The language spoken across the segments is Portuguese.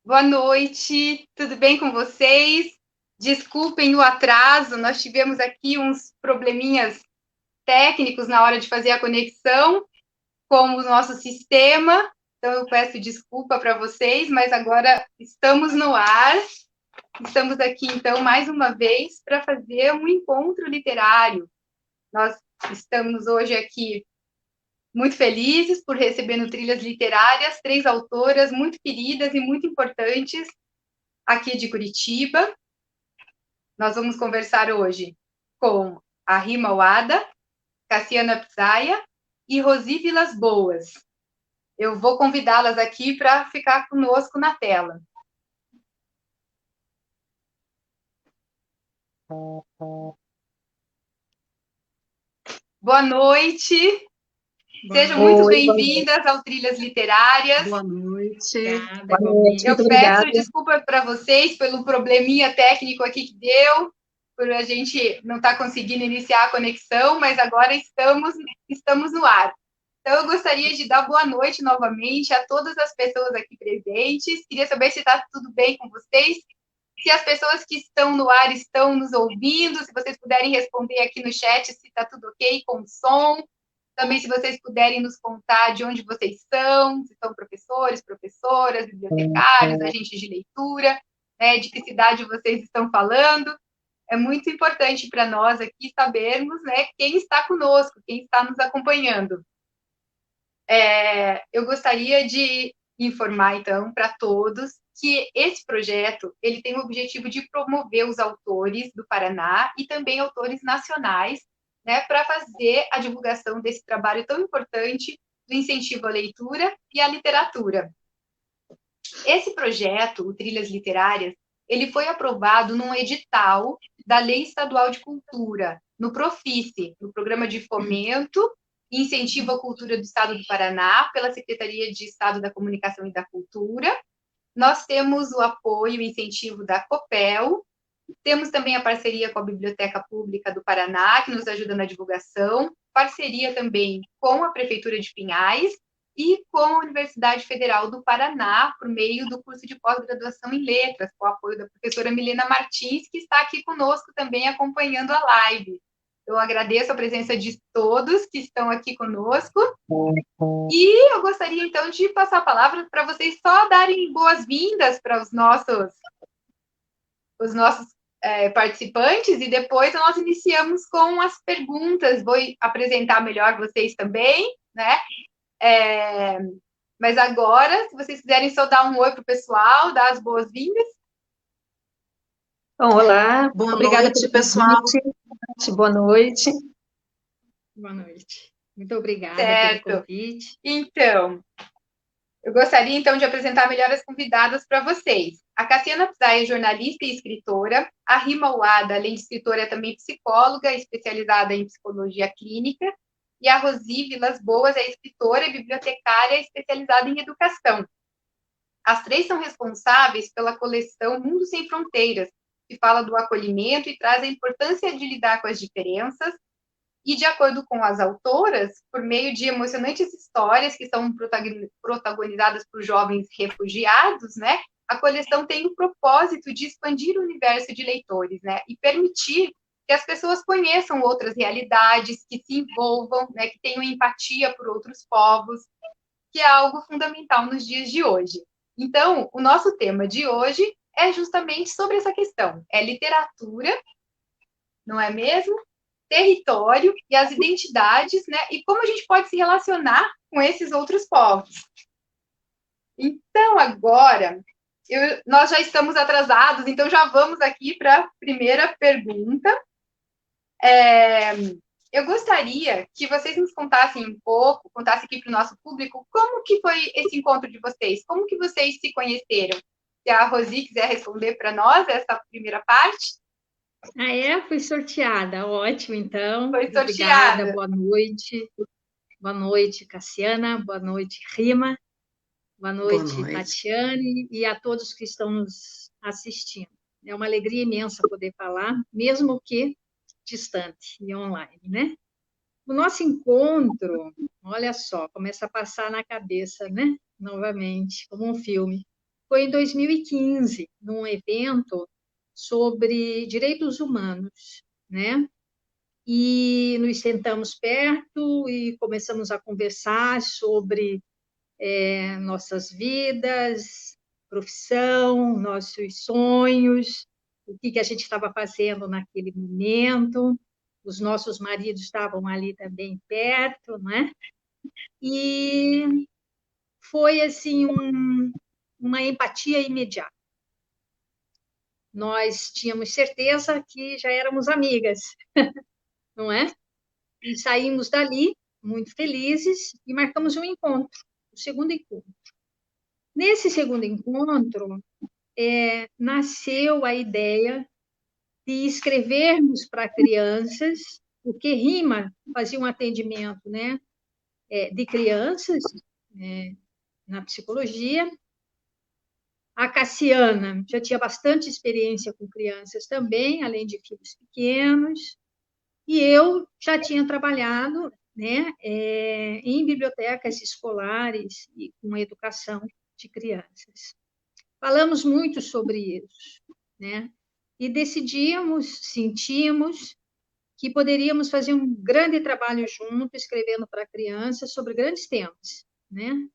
Boa noite, tudo bem com vocês? Desculpem o atraso, nós tivemos aqui uns probleminhas técnicos na hora de fazer a conexão com o nosso sistema, então eu peço desculpa para vocês, mas agora estamos no ar. Estamos aqui, então, mais uma vez para fazer um encontro literário. Nós estamos hoje aqui muito felizes por receber no Trilhas Literárias 3 autoras muito queridas e muito importantes aqui de Curitiba. Nós vamos conversar hoje com a Rima Wada, Cassiana Psaia e Rosi Vilas Boas. Eu vou convidá-las aqui para ficar conosco na tela. Boa noite. Sejam muito bem-vindas ao Trilhas Literárias. Boa noite. Boa noite. Eu peço desculpa para vocês pelo probleminha técnico aqui que deu, por a gente não estar conseguindo iniciar a conexão, mas agora estamos no ar. Então, eu gostaria de dar boa noite novamente a todas as pessoas aqui presentes. Queria saber se está tudo bem com vocês, se as pessoas que estão no ar estão nos ouvindo, se vocês puderem responder aqui no chat se está tudo ok com o som. Também, se vocês puderem nos contar de onde vocês são, se são professores, professoras, bibliotecários, agentes de leitura, né, de que cidade vocês estão falando. É muito importante para nós aqui sabermos, né, quem está conosco, quem está nos acompanhando. Eu gostaria de informar, então, para todos que esse projeto ele tem o objetivo de promover os autores do Paraná e também autores nacionais, né, para fazer a divulgação desse trabalho tão importante do incentivo à leitura e à literatura. Esse projeto, o Trilhas Literárias, ele foi aprovado num edital da Lei Estadual de Cultura, no Profice, no Programa de Fomento e Incentivo à Cultura do Estado do Paraná, pela Secretaria de Estado da Comunicação e da Cultura. Nós temos o apoio e incentivo da Copel, temos também a parceria com a Biblioteca Pública do Paraná, que nos ajuda na divulgação, parceria também com a Prefeitura de Pinhais e com a Universidade Federal do Paraná, por meio do curso de pós-graduação em letras, com o apoio da professora Milena Martins, que está aqui conosco também acompanhando a live. Eu agradeço a presença de todos que estão aqui conosco. E eu gostaria, então, de passar a palavra para vocês só darem boas-vindas para os nossos participantes, e depois nós iniciamos com as perguntas. Vou apresentar melhor vocês também, né? Mas agora, se vocês quiserem só dar um oi para o pessoal, dar as boas-vindas. Bom, olá. Boa Obrigada noite, pessoal. Boa noite. Boa noite. Muito obrigada pelo convite. Então, eu gostaria, então, de apresentar melhor as convidadas para vocês. A Cassiana Psaia é jornalista e escritora. A Rima Wada, além de escritora, é também psicóloga, especializada em psicologia clínica. E a Rosi Vilas Boas é escritora e bibliotecária especializada em educação. As três são responsáveis pela coleção Mundo Sem Fronteiras, que fala do acolhimento e traz a importância de lidar com as diferenças. E, de acordo com as autoras, por meio de emocionantes histórias que são protagonizadas por jovens refugiados, né, a coleção tem o propósito de expandir o universo de leitores, né, e permitir que as pessoas conheçam outras realidades, que se envolvam, né, que tenham empatia por outros povos, que é algo fundamental nos dias de hoje. Então, o nosso tema de hoje é justamente sobre essa questão. É literatura, não é mesmo? Território e as identidades, né? E como a gente pode se relacionar com esses outros povos. Então, agora, nós já estamos atrasados, então já vamos aqui para a primeira pergunta. Eu gostaria que vocês nos contassem um pouco, contassem aqui para o nosso público, como que foi esse encontro de vocês? Como que vocês se conheceram? Se a Rosi quiser responder para nós essa primeira parte. Fui sorteada. Ótimo, então. Foi sorteada. Obrigada, boa noite. Boa noite, Cassiana. Boa noite, Rima. Boa noite, Tatiane, e a todos que estão nos assistindo. É uma alegria imensa poder falar, mesmo que distante e online, né? O nosso encontro, olha só, começa a passar na cabeça, né? Novamente, como um filme. foi em 2015, num evento sobre direitos humanos, né? E nos sentamos perto e começamos a conversar sobre nossas vidas, profissão, nossos sonhos, o que a gente estava fazendo naquele momento. Os nossos maridos estavam ali também perto, né? E foi assim uma empatia imediata. Nós tínhamos certeza que já éramos amigas, não é? E saímos dali muito felizes e marcamos um encontro, o segundo encontro. Nesse segundo encontro, nasceu a ideia de escrevermos para crianças, porque Rima fazia um atendimento, né, de crianças, na psicologia. A Cassiana já tinha bastante experiência com crianças também, além de filhos pequenos. E eu já tinha trabalhado, né, em bibliotecas escolares e com a educação de crianças. Falamos muito sobre isso, né? E decidimos, sentimos que poderíamos fazer um grande trabalho junto, escrevendo para crianças sobre grandes temas, né?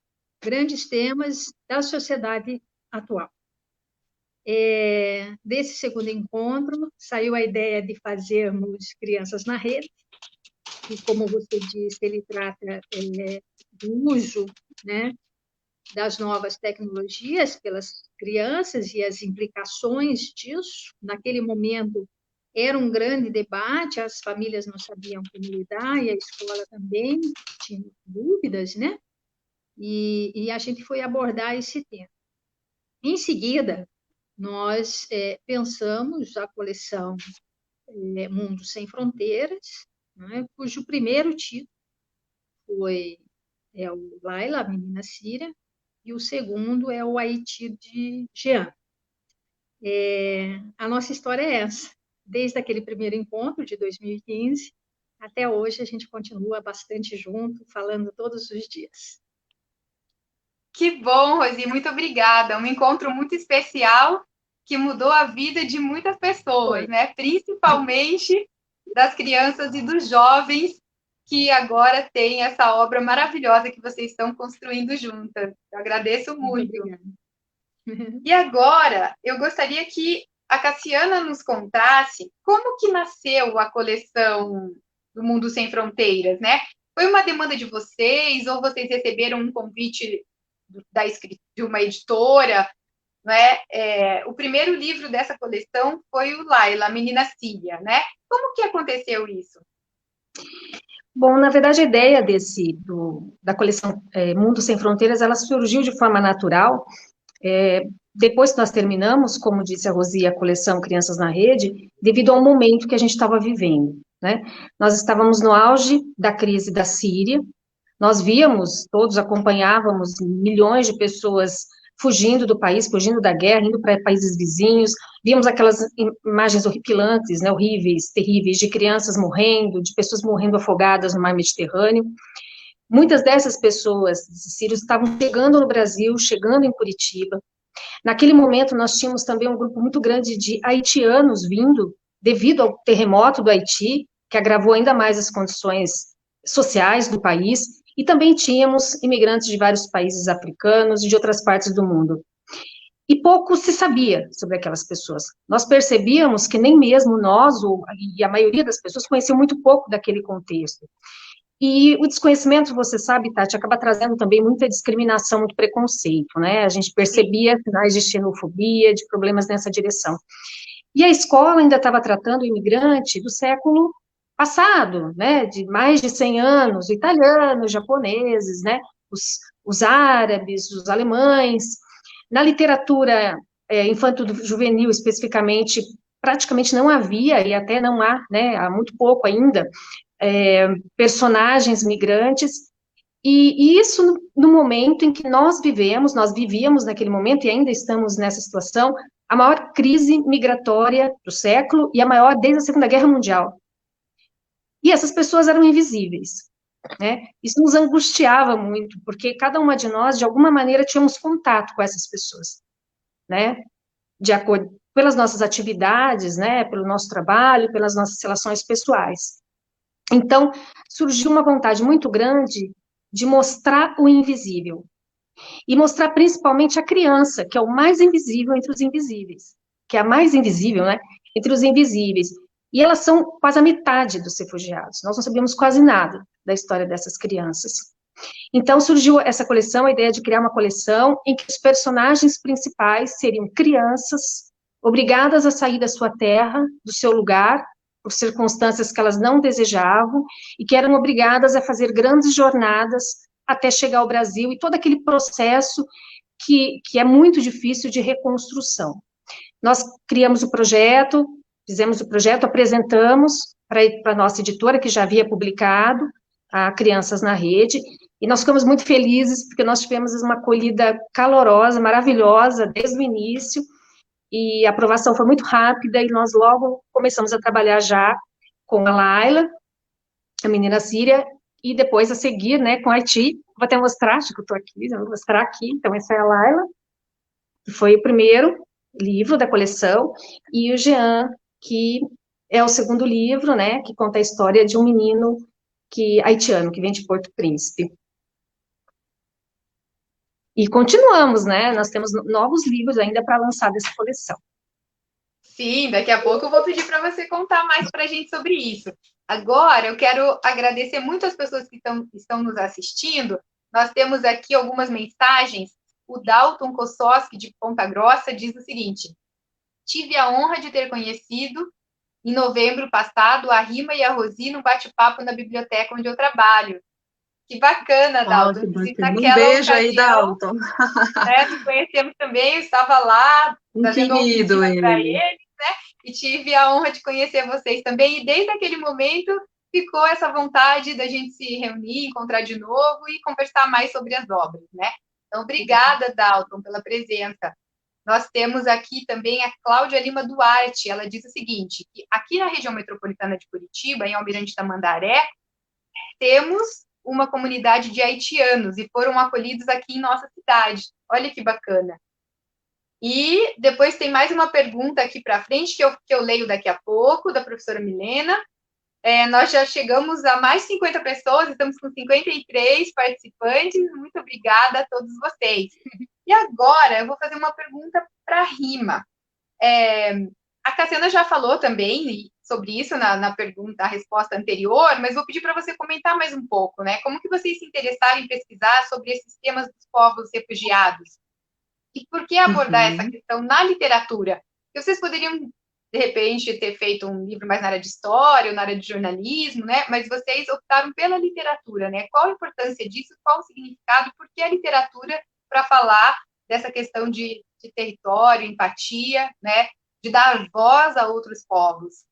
Grandes temas da sociedade atual. Desse segundo encontro, saiu a ideia de fazermos Crianças na Rede, e, como você disse, ele trata do uso, né, das novas tecnologias pelas crianças e as implicações disso. Naquele momento, era um grande debate, as famílias não sabiam como lidar, e a escola também tinha dúvidas, né? E a gente foi abordar esse tema. Em seguida, nós pensamos a coleção Mundo Sem Fronteiras, né, cujo primeiro título foi o Laila, a Menina Síria, e o segundo é o Haiti de Jean. A nossa história é essa. Desde aquele primeiro encontro de 2015, até hoje a gente continua bastante junto, falando todos os dias. Que bom, Rosi, muito obrigada. Um encontro muito especial que mudou a vida de muitas pessoas, né? Principalmente das crianças e dos jovens que agora têm essa obra maravilhosa que vocês estão construindo juntas. Eu agradeço muito. E agora, eu gostaria que a Cassiana nos contasse como que nasceu a coleção do Mundo Sem Fronteiras, né? Foi uma demanda de vocês ou vocês receberam um convite de uma editora, né? O primeiro livro dessa coleção foi o Laila, a Menina Síria, né? Como que aconteceu isso? Bom, na verdade, a ideia da coleção Mundo Sem Fronteiras, ela surgiu de forma natural. Depois que nós terminamos, como disse a Rosi, a coleção Crianças na Rede, devido ao momento que a gente estava vivendo, né? Nós estávamos no auge da crise da Síria. Nós víamos, todos acompanhávamos milhões de pessoas fugindo do país, fugindo da guerra, indo para países vizinhos, víamos aquelas imagens horripilantes, né, horríveis, terríveis, de crianças morrendo, de pessoas morrendo afogadas no mar Mediterrâneo. Muitas dessas pessoas, sírios, estavam chegando no Brasil, chegando em Curitiba. Naquele momento, nós tínhamos também um grupo muito grande de haitianos vindo, devido ao terremoto do Haiti, que agravou ainda mais as condições sociais do país, e também tínhamos imigrantes de vários países africanos e de outras partes do mundo. E pouco se sabia sobre aquelas pessoas. Nós percebíamos que nem mesmo nós, e a maioria das pessoas, conheciam muito pouco daquele contexto. E o desconhecimento, você sabe, Tati, acaba trazendo também muita discriminação, muito preconceito, né? A gente percebia sinais de xenofobia, de problemas nessa direção. E a escola ainda estava tratando o imigrante do século passado, né, de mais de 100 anos, italianos, japoneses, né, os árabes, os alemães. Na literatura infanto-juvenil, especificamente, praticamente não havia, e até não há, né, há muito pouco ainda, personagens migrantes, e isso no momento em que nós vivíamos naquele momento, e ainda estamos nessa situação, a maior crise migratória do século, e a maior desde a Segunda Guerra Mundial. E essas pessoas eram invisíveis, né? Isso nos angustiava muito, porque cada uma de nós, de alguma maneira, tínhamos contato com essas pessoas. né, de acordo pelas nossas atividades, né, pelo nosso trabalho, pelas nossas relações pessoais. Então, surgiu uma vontade muito grande de mostrar o invisível, e mostrar principalmente a criança, que é o mais invisível entre os invisíveis, que é a mais invisível, né, entre os invisíveis. E elas são quase a metade dos refugiados. Nós não sabíamos quase nada da história dessas crianças. Então surgiu essa coleção, a ideia de criar uma coleção em que os personagens principais seriam crianças obrigadas a sair da sua terra, do seu lugar, por circunstâncias que elas não desejavam, e que eram obrigadas a fazer grandes jornadas até chegar ao Brasil, e todo aquele processo que é muito difícil de reconstrução. Nós criamos o projeto, fizemos o projeto, apresentamos para a nossa editora, que já havia publicado, a Crianças na Rede, e nós ficamos muito felizes, porque nós tivemos uma acolhida calorosa, maravilhosa, desde o início, e a aprovação foi muito rápida, e nós logo começamos a trabalhar já com a Laila, a menina síria, e depois a seguir, né, com a Haiti. Vou até mostrar, acho que eu estou aqui, já vou mostrar aqui. Então, essa é a Laila, que foi o primeiro livro da coleção, e o Jean, que é o segundo livro, né, que conta a história de um menino haitiano, que vem de Porto Príncipe. E continuamos, né, nós temos novos livros ainda para lançar dessa coleção. Sim, daqui a pouco eu vou pedir para você contar mais para a gente sobre isso. Agora, eu quero agradecer muito as pessoas que estão nos assistindo. Nós temos aqui algumas mensagens. O Dalton Kossoski, de Ponta Grossa, diz o seguinte: tive a honra de ter conhecido, em novembro passado, a Rima e a Rosi no bate-papo na biblioteca onde eu trabalho. Que bacana, Dalton. Que bacana. Um beijo aí, Dalton. Né, nos conhecemos também, eu estava lá, fazendo um querido para ele, né? E tive a honra de conhecer vocês também, e desde aquele momento ficou essa vontade da gente se reunir, encontrar de novo e conversar mais sobre as obras, né? Então, obrigada, Dalton, pela presença. Nós temos aqui também a Cláudia Lima Duarte, ela diz o seguinte, que aqui na região metropolitana de Curitiba, em Almirante Tamandaré, temos uma comunidade de haitianos e foram acolhidos aqui em nossa cidade. Olha que bacana. E depois tem mais uma pergunta aqui para frente, que eu leio daqui a pouco, da professora Milena. Nós já chegamos a mais de 50 pessoas, estamos com 53 participantes. Muito obrigada a todos vocês. E agora eu vou fazer uma pergunta para a Rima. A Cassiana já falou também sobre isso na pergunta, a resposta anterior, mas vou pedir para você comentar mais um pouco, né? Como que vocês se interessaram em pesquisar sobre esses temas dos povos refugiados? E por que abordar essa questão na literatura? Porque vocês poderiam, de repente, ter feito um livro mais na área de história ou na área de jornalismo, né? Mas vocês optaram pela literatura, né? Qual a importância disso? Qual o significado? Por que a literatura para falar dessa questão de território, empatia, né? De dar voz a outros povos?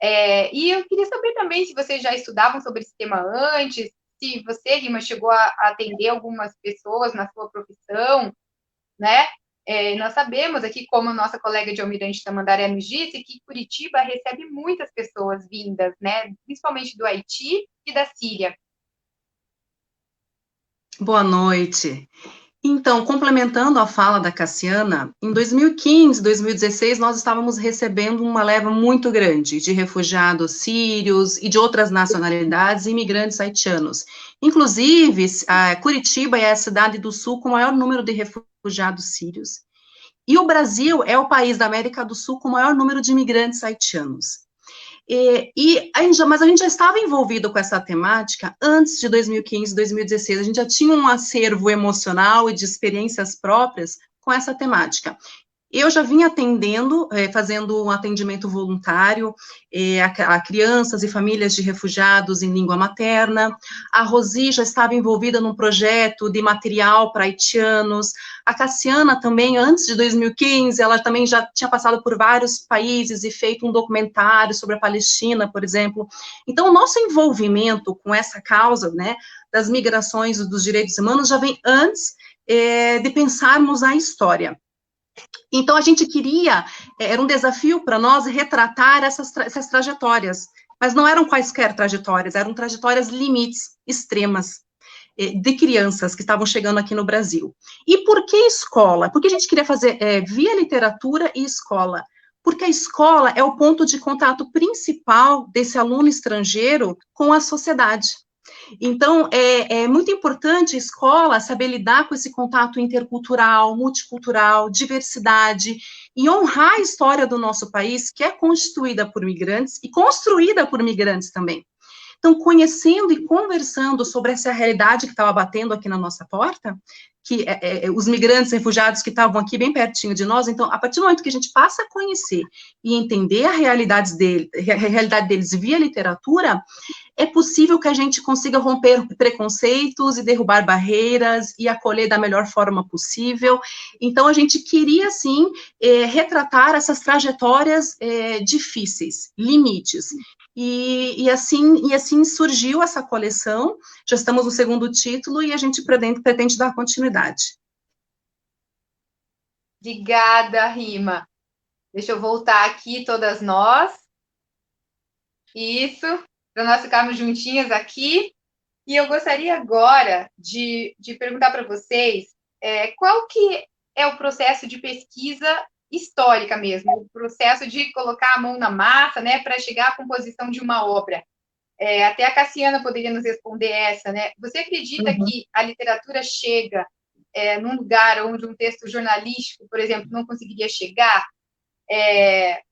E eu queria saber também se vocês já estudavam sobre esse tema antes, se você, Rima, chegou a atender algumas pessoas na sua profissão, né? Nós sabemos aqui, como a nossa colega de Almirante Tamandaré nos disse, que Curitiba recebe muitas pessoas vindas, né? Principalmente do Haiti e da Síria. Boa noite. Então, complementando a fala da Cassiana, em 2015, 2016, nós estávamos recebendo uma leva muito grande de refugiados sírios e de outras nacionalidades e imigrantes haitianos. Inclusive, Curitiba é a cidade do Sul com o maior número de refugiados sírios. E o Brasil é o país da América do Sul com o maior número de imigrantes haitianos. Mas a gente já estava envolvido com essa temática antes de 2015, 2016, a gente já tinha um acervo emocional e de experiências próprias com essa temática. Eu já vinha atendendo, fazendo um atendimento voluntário a crianças e famílias de refugiados em língua materna. A Rosi já estava envolvida num projeto de material para haitianos. A Cassiana também, antes de 2015, ela também já tinha passado por vários países e feito um documentário sobre a Palestina, por exemplo. Então, o nosso envolvimento com essa causa, né, das migrações dos direitos humanos já vem antes de pensarmos a história. Então, a gente queria, era um desafio para nós retratar essas trajetórias, mas não eram quaisquer trajetórias, eram trajetórias limites, extremas. de crianças que estavam chegando aqui no Brasil. E por que escola? Porque a gente queria fazer via literatura e escola. Porque a escola é o ponto de contato principal desse aluno estrangeiro com a sociedade. Então, é muito importante a escola saber lidar com esse contato intercultural, multicultural, diversidade, e honrar a história do nosso país, que é constituída por migrantes e construída por migrantes também. Então, conhecendo e conversando sobre essa realidade que estava batendo aqui na nossa porta, que os migrantes, refugiados que estavam aqui bem pertinho de nós, então, a partir do momento que a gente passa a conhecer e entender a realidade deles via literatura, é possível que a gente consiga romper preconceitos e derrubar barreiras e acolher da melhor forma possível. Então, a gente queria, sim, retratar essas trajetórias difíceis, limites. E assim surgiu essa coleção, já estamos no segundo título e a gente pretende dar continuidade. Obrigada, Rima. Deixa eu voltar aqui, todas nós. Isso, para nós ficarmos juntinhas aqui. E eu gostaria agora de perguntar para vocês qual que é o processo de pesquisa histórica mesmo, o processo de colocar a mão na massa, né, para chegar à composição de uma obra. Até a Cassiana poderia nos responder essa, né? Você acredita que a literatura chega num lugar onde um texto jornalístico, por exemplo, não conseguiria chegar?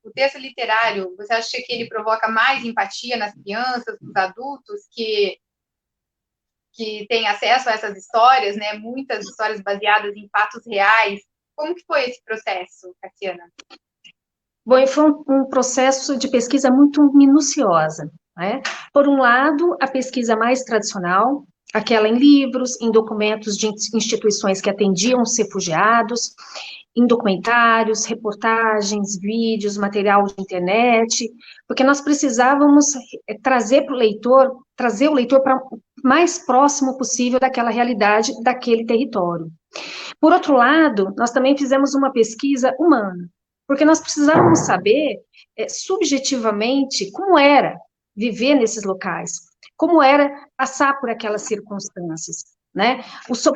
O texto literário, você acha que ele provoca mais empatia nas crianças, nos adultos que têm acesso a essas histórias, né? Muitas histórias baseadas em fatos reais. Como que foi esse processo, Cassiana? Bom, foi um processo de pesquisa muito minuciosa, né? Por um lado, a pesquisa mais tradicional, aquela em livros, em documentos de instituições que atendiam os refugiados, em documentários, reportagens, vídeos, material de internet, porque nós precisávamos trazer o leitor para o mais próximo possível daquela realidade, daquele território. Por outro lado, nós também fizemos uma pesquisa humana, porque nós precisávamos saber, subjetivamente, como era viver nesses locais, como era passar por aquelas circunstâncias, né?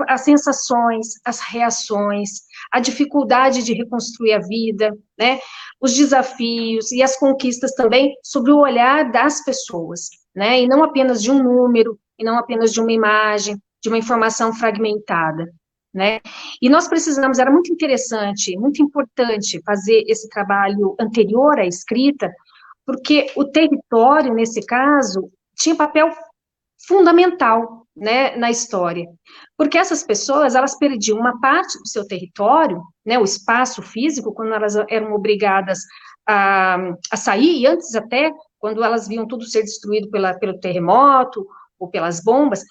As sensações, as reações, a dificuldade de reconstruir a vida, né? Os desafios e as conquistas também sobre o olhar das pessoas, né? E não apenas de um número, e não apenas de uma imagem, de uma informação fragmentada, né? E nós precisamos, era muito interessante, muito importante fazer esse trabalho anterior à escrita, porque o território, nesse caso, tinha papel fundamental, né, na história, porque essas pessoas, elas perdiam uma parte do seu território, né, o espaço físico, quando elas eram obrigadas a sair, e antes até, quando elas viam tudo ser destruído pelo terremoto, ou pelas bombas,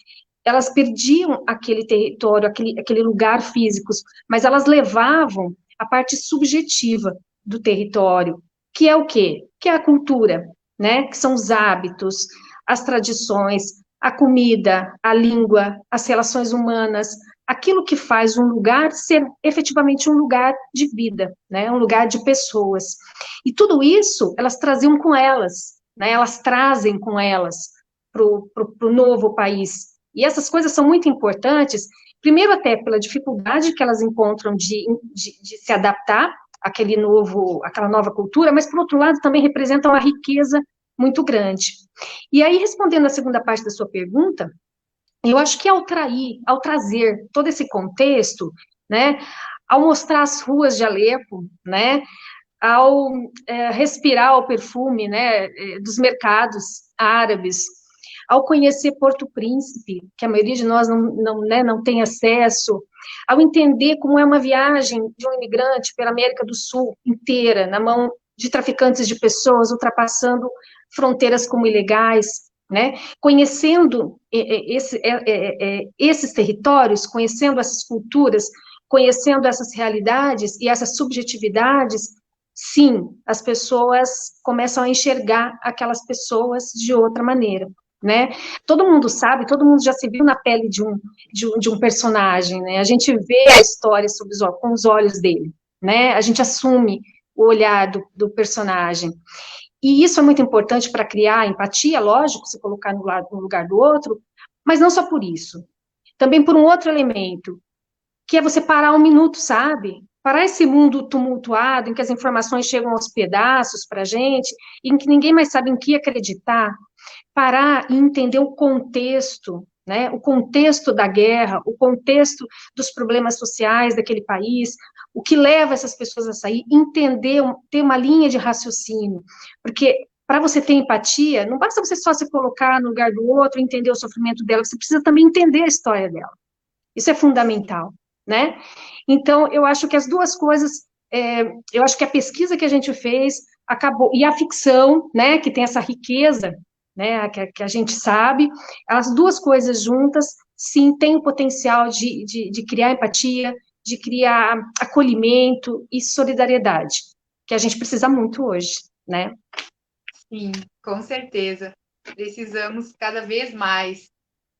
elas perdiam aquele território, aquele lugar físico, mas elas levavam a parte subjetiva do território, que é o quê? Que é a cultura, né? Que são os hábitos, as tradições, a comida, a língua, as relações humanas, aquilo que faz um lugar ser efetivamente um lugar de vida, né? Um lugar de pessoas. E tudo isso elas traziam com elas, né? Elas trazem com elas para o novo país. E essas coisas são muito importantes, primeiro até pela dificuldade que elas encontram de se adaptar àquela nova cultura, mas, por outro lado, também representam uma riqueza muito grande. E aí, respondendo a segunda parte da sua pergunta, eu acho que ao trazer todo esse contexto, né, ao mostrar as ruas de Alepo, né, ao respirar o perfume, né, dos mercados árabes, ao conhecer Porto Príncipe, que a maioria de nós não tem acesso, ao entender como é uma viagem de um imigrante pela América do Sul inteira, na mão de traficantes de pessoas, ultrapassando fronteiras como ilegais, né? Conhecendo esses territórios, conhecendo essas culturas, conhecendo essas realidades e essas subjetividades, sim, as pessoas começam a enxergar aquelas pessoas de outra maneira, né? Todo mundo sabe, todo mundo já se viu na pele de um personagem, né? A gente vê a história com os olhos dele, né? A gente assume o olhar do personagem. E isso é muito importante para criar empatia, lógico, se colocar no lugar do outro, mas não só por isso. também por um outro elemento, que é você parar um minuto, sabe? Parar esse mundo tumultuado, em que as informações chegam aos pedaços para a gente, em que ninguém mais sabe em que acreditar, parar e entender o contexto, né? O contexto da guerra, o contexto dos problemas sociais daquele país, o que leva essas pessoas a sair, entender, ter uma linha de raciocínio, porque para você ter empatia, não basta você só se colocar no lugar do outro, entender o sofrimento dela, você precisa também entender a história dela. Isso é fundamental, né? Então, eu acho que as duas coisas, eu acho que a pesquisa que a gente fez acabou, e a ficção, né, que tem essa riqueza, né, que a gente sabe, as duas coisas juntas, sim, têm o potencial de criar empatia, de criar acolhimento e solidariedade, que a gente precisa muito hoje, né? Sim, com certeza. Precisamos cada vez mais.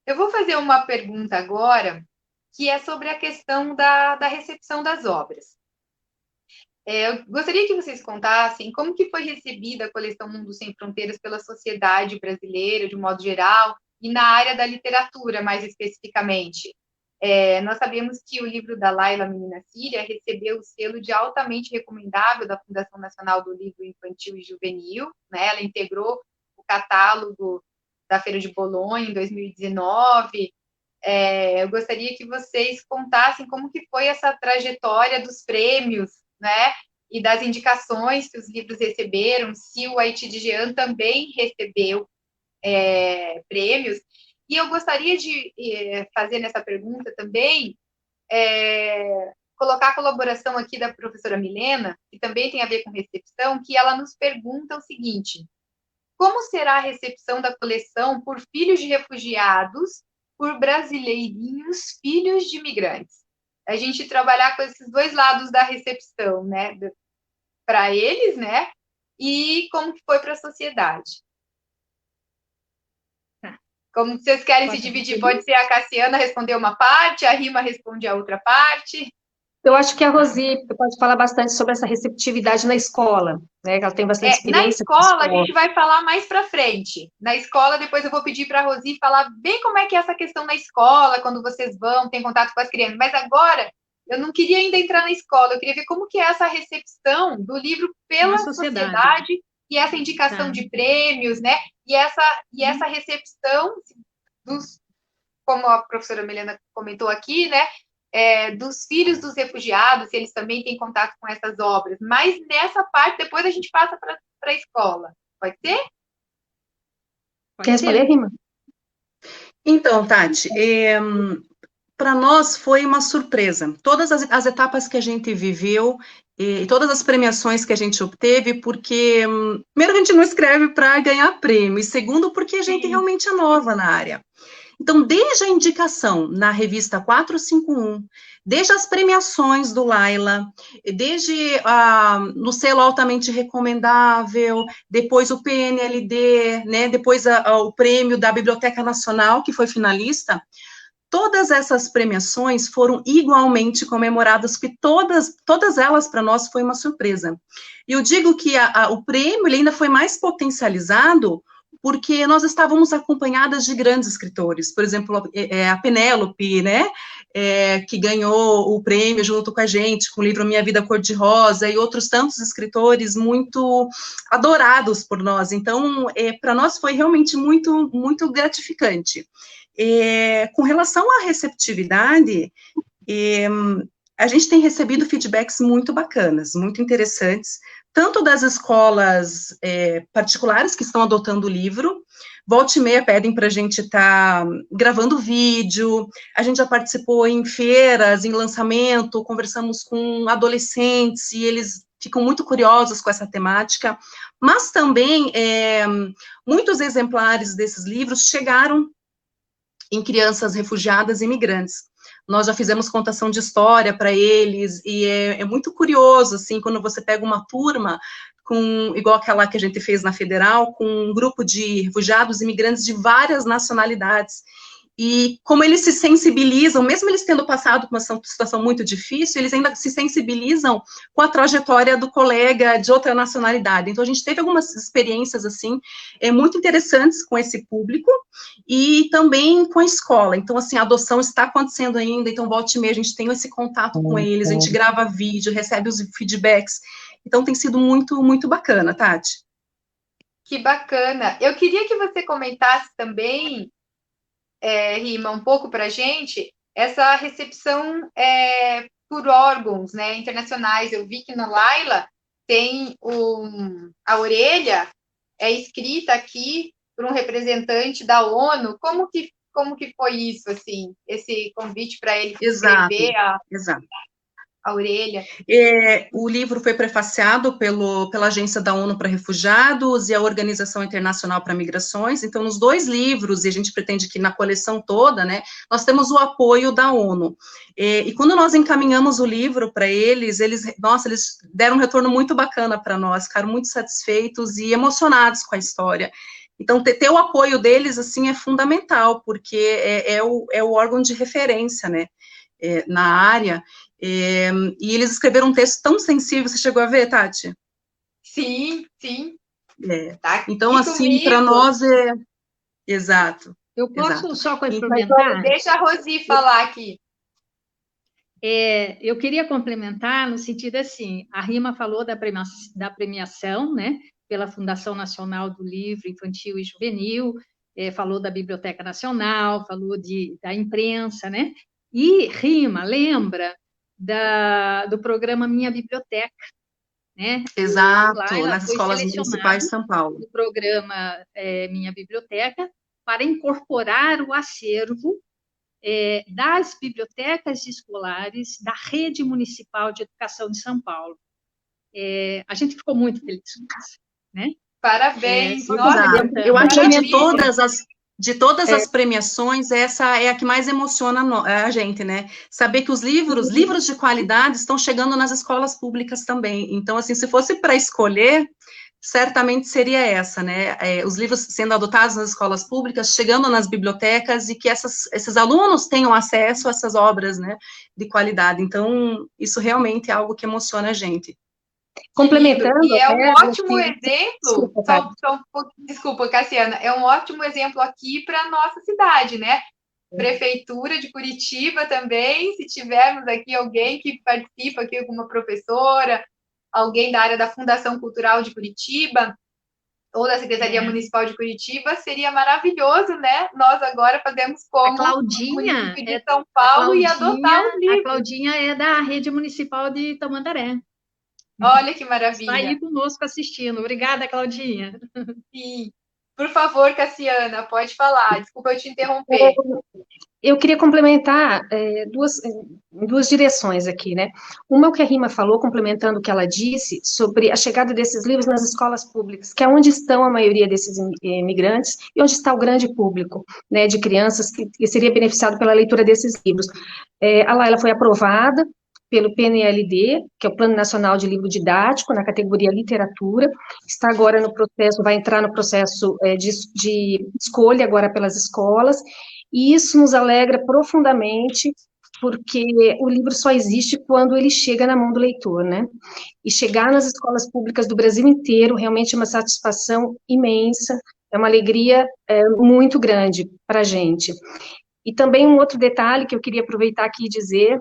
Eu vou fazer uma pergunta agora, que é sobre a questão da recepção das obras. Eu gostaria que vocês contassem como que foi recebida a coleção Mundo Sem Fronteiras pela sociedade brasileira, de um modo geral, e na área da literatura, mais especificamente. Nós sabemos que o livro da Laila, Menina Síria, recebeu o selo de altamente recomendável da Fundação Nacional do Livro Infantil e Juvenil, né? Ela integrou o catálogo da Feira de Bolonha em 2019. Eu gostaria que vocês contassem como que foi essa trajetória dos prêmios, né? E das indicações que os livros receberam, se o Haiti de Jean também recebeu prêmios. E eu gostaria de fazer nessa pergunta também, colocar a colaboração aqui da professora Milena, que também tem a ver com recepção, que ela nos pergunta o seguinte: como será a recepção da coleção por filhos de refugiados, por brasileirinhos, filhos de imigrantes? A gente trabalhar com esses dois lados da recepção, né? Para eles, né? E como que foi para a sociedade. Como vocês querem se dividir? Pode ser a Cassiana responder uma parte, a Rima responde a outra parte. Eu acho que a Rosi pode falar bastante sobre essa receptividade na escola, né? Ela tem bastante experiência. Na escola, a gente vai falar mais para frente. Na escola, depois eu vou pedir para a Rosi falar bem como é que é essa questão na escola, quando vocês vão, tem contato com as crianças. Mas agora, eu não queria ainda entrar na escola, eu queria ver como que é essa recepção do livro pela sociedade e essa indicação de prêmios, né? E essa recepção dos, como a professora Milena comentou aqui, né? Dos filhos dos refugiados, se eles também têm contato com essas obras. Mas nessa parte, depois a gente passa para a escola. Pode ser? Quer responder, Rima? Então, Tati, para nós foi uma surpresa. Todas as etapas que a gente viveu e todas as premiações que a gente obteve, porque, primeiro, a gente não escreve para ganhar prêmio, e segundo, porque a gente realmente é nova na área. Então, desde a indicação na revista 451, desde as premiações do Laila, desde no selo altamente recomendável, depois o PNLD, né, depois o prêmio da Biblioteca Nacional, que foi finalista, todas essas premiações foram igualmente comemoradas, porque todas elas, para nós, foi uma surpresa. E eu digo que o prêmio ele ainda foi mais potencializado porque nós estávamos acompanhadas de grandes escritores, por exemplo, a Penélope, né, que ganhou o prêmio junto com a gente, com o livro Minha Vida Cor-de-Rosa, e outros tantos escritores muito adorados por nós. Então, para nós foi realmente muito, muito gratificante. Com relação à receptividade, a gente tem recebido feedbacks muito bacanas, muito interessantes, tanto das escolas particulares que estão adotando o livro, volta e meia pedem para a gente estar gravando vídeo, a gente já participou em feiras, em lançamento, conversamos com adolescentes, e eles ficam muito curiosos com essa temática, mas também muitos exemplares desses livros chegaram em crianças refugiadas e imigrantes. Nós já fizemos contação de história para eles, e é muito curioso, assim, quando você pega uma turma, igual aquela que a gente fez na Federal, com um grupo de refugiados e imigrantes de várias nacionalidades, e como eles se sensibilizam, mesmo eles tendo passado por uma situação muito difícil, eles ainda se sensibilizam com a trajetória do colega de outra nacionalidade. Então, a gente teve algumas experiências, assim, muito interessantes com esse público, e também com a escola. Então, assim, a adoção está acontecendo ainda, então, volta e meia, a gente tem esse contato com eles, a gente grava vídeo, recebe os feedbacks, então, tem sido muito, muito bacana, Tati. Que bacana. Eu queria que você comentasse também, Rima, um pouco para a gente, essa recepção por órgãos, né, internacionais. Eu vi que na Laila tem a orelha escrita aqui por um representante da ONU. Como que foi isso, assim, esse convite para ele escrever a orelha? O livro foi prefaciado pela Agência da ONU para Refugiados e a Organização Internacional para Migrações. Então, nos 2 livros, e a gente pretende que na coleção toda, né, nós temos o apoio da ONU. E quando nós encaminhamos o livro para eles deram um retorno muito bacana para nós, ficaram muito satisfeitos e emocionados com a história. Então, ter o apoio deles, assim, é fundamental, porque é o órgão de referência, né, na área. E eles escreveram um texto tão sensível, você chegou a ver, Tati? Sim, sim. Tá, então, assim, para nós Exato. Eu posso só complementar? Deixa a Rosi falar aqui. Eu queria complementar no sentido assim, a Rima falou da premiação, né, pela Fundação Nacional do Livro Infantil e Juvenil, falou da Biblioteca Nacional, falou da imprensa, né, e Rima lembra do programa Minha Biblioteca, né? Exato, nas escolas municipais de São Paulo. O programa Minha Biblioteca para incorporar o acervo das bibliotecas escolares da Rede Municipal de Educação de São Paulo. A gente ficou muito feliz com isso, né? Parabéns! Eu acho que de todas as premiações, essa é a que mais emociona a gente, né? Saber que os livros de qualidade estão chegando nas escolas públicas também. Então, assim, se fosse para escolher, certamente seria essa, né? Os livros sendo adotados nas escolas públicas, chegando nas bibliotecas e que esses alunos tenham acesso a essas obras, né, de qualidade. Então, isso realmente é algo que emociona a gente. Complementando. E é um ótimo exemplo. Desculpa, Cassiana, é um ótimo exemplo aqui para a nossa cidade, né? Prefeitura de Curitiba também, se tivermos aqui alguém que participa aqui, alguma professora, alguém da área da Fundação Cultural de Curitiba, ou da Secretaria Municipal de Curitiba, seria maravilhoso, né? Nós agora fazemos como a Claudinha, de São Paulo e adotar os livros. A Claudinha é da Rede Municipal de Tamandaré. Olha que maravilha. Está aí conosco assistindo. Obrigada, Claudinha. Sim. Por favor, Cassiana, pode falar. Desculpa eu te interromper. Eu queria complementar duas direções aqui, né? Uma é o que a Rima falou, complementando o que ela disse sobre a chegada desses livros nas escolas públicas, que é onde estão a maioria desses imigrantes e onde está o grande público, né, de crianças que seria beneficiado pela leitura desses livros. A Laila foi aprovada pelo PNLD, que é o Plano Nacional de Livro Didático, na categoria Literatura, está agora no processo, vai entrar no processo de escolha agora pelas escolas, e isso nos alegra profundamente, porque o livro só existe quando ele chega na mão do leitor, né? E chegar nas escolas públicas do Brasil inteiro realmente é uma satisfação imensa, é uma alegria muito grande para a gente. E também um outro detalhe que eu queria aproveitar aqui e dizer,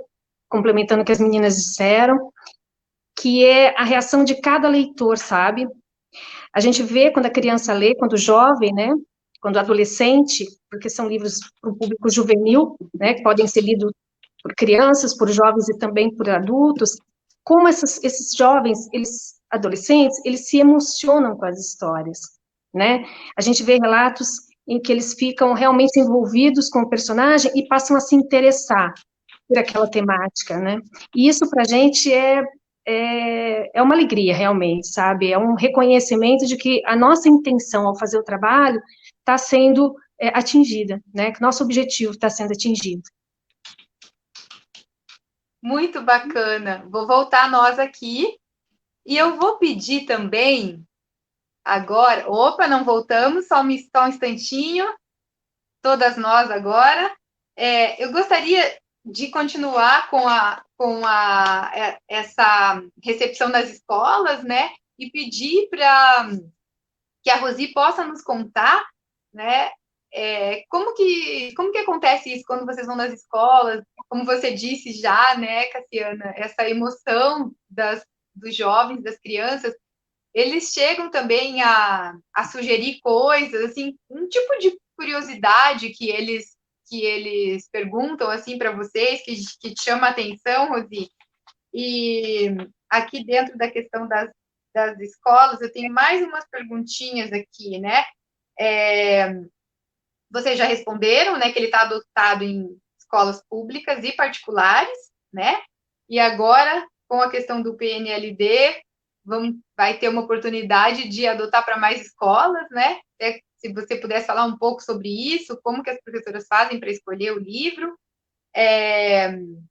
complementando o que as meninas disseram, que é a reação de cada leitor, sabe? A gente vê quando a criança lê, quando o jovem, né? Quando o adolescente, porque são livros para o público juvenil, né? Que podem ser lidos por crianças, por jovens e também por adultos, como esses jovens, adolescentes, eles se emocionam com as histórias, né? A gente vê relatos em que eles ficam realmente envolvidos com o personagem e passam a se interessar por aquela temática, né? E isso para a gente é uma alegria, realmente, sabe? É um reconhecimento de que a nossa intenção ao fazer o trabalho está sendo atingida, né? Que nosso objetivo está sendo atingido. Muito bacana. Vou voltar nós aqui. E eu vou pedir também, agora... Opa, não voltamos, só um instantinho. todas nós agora. Eu gostaria de continuar com essa recepção das escolas, né? E pedir para que a Rosi possa nos contar, né? Como que acontece isso quando vocês vão nas escolas? Como você disse já, né, Cassiana, essa emoção dos jovens, das crianças, eles chegam também a sugerir coisas, assim, um tipo de curiosidade que eles perguntam assim para vocês, que te chama a atenção, Rosi. E aqui dentro da questão das escolas, eu tenho mais umas perguntinhas aqui, né? Vocês já responderam, né, que ele está adotado em escolas públicas e particulares, né? E agora, com a questão do PNLD, vai ter uma oportunidade de adotar para mais escolas, né? Se você pudesse falar um pouco sobre isso, como que as professoras fazem para escolher o livro.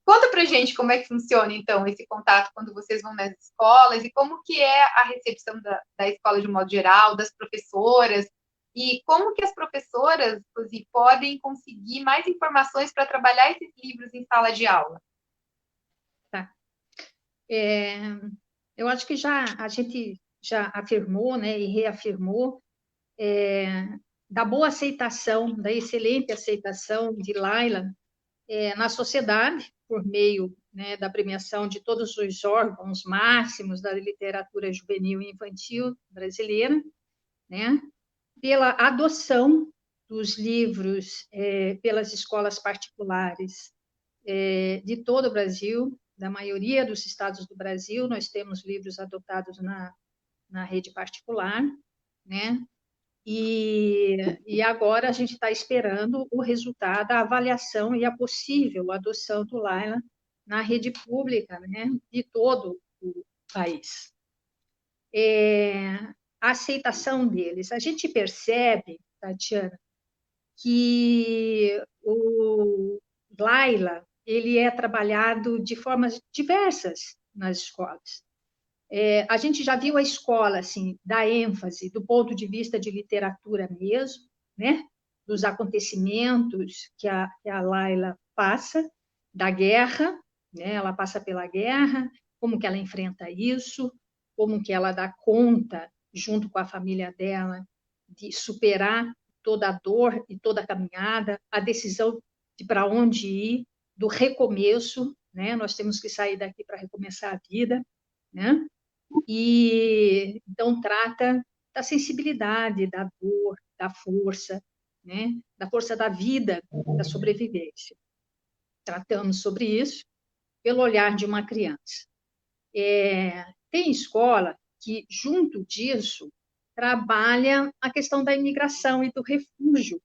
Conta para gente como é que funciona, então, esse contato quando vocês vão nas escolas e como que é a recepção da escola de modo geral, das professoras, e como que as professoras podem conseguir mais informações para trabalhar esses livros em sala de aula. Tá. Eu acho que a gente já afirmou, né, e reafirmou da boa aceitação, da excelente aceitação de Laila na sociedade, por meio, né, da premiação de todos os órgãos máximos da literatura juvenil e infantil brasileira, né, pela adoção dos livros pelas escolas particulares de todo o Brasil, da maioria dos estados do Brasil, nós temos livros adotados na rede particular, né? E agora a gente está esperando o resultado, a avaliação e a possível adoção do Laila na rede pública, né, de todo o país. A aceitação deles. A gente percebe, Tatiana, que o Laila ele é trabalhado de formas diversas nas escolas. A gente já viu a escola assim, dar ênfase do ponto de vista de literatura mesmo, né? Dos acontecimentos que a Laila passa, da guerra, né? Ela passa pela guerra, como que ela enfrenta isso, como que ela dá conta, junto com a família dela, de superar toda a dor e toda a caminhada, a decisão de para onde ir, do recomeço, né? Nós temos que sair daqui para recomeçar a vida, né? E então trata da sensibilidade, da dor, da força, né? Da força da vida, da sobrevivência. Tratamos sobre isso pelo olhar de uma criança. Tem escola que, junto disso, trabalha a questão da imigração e do refúgio,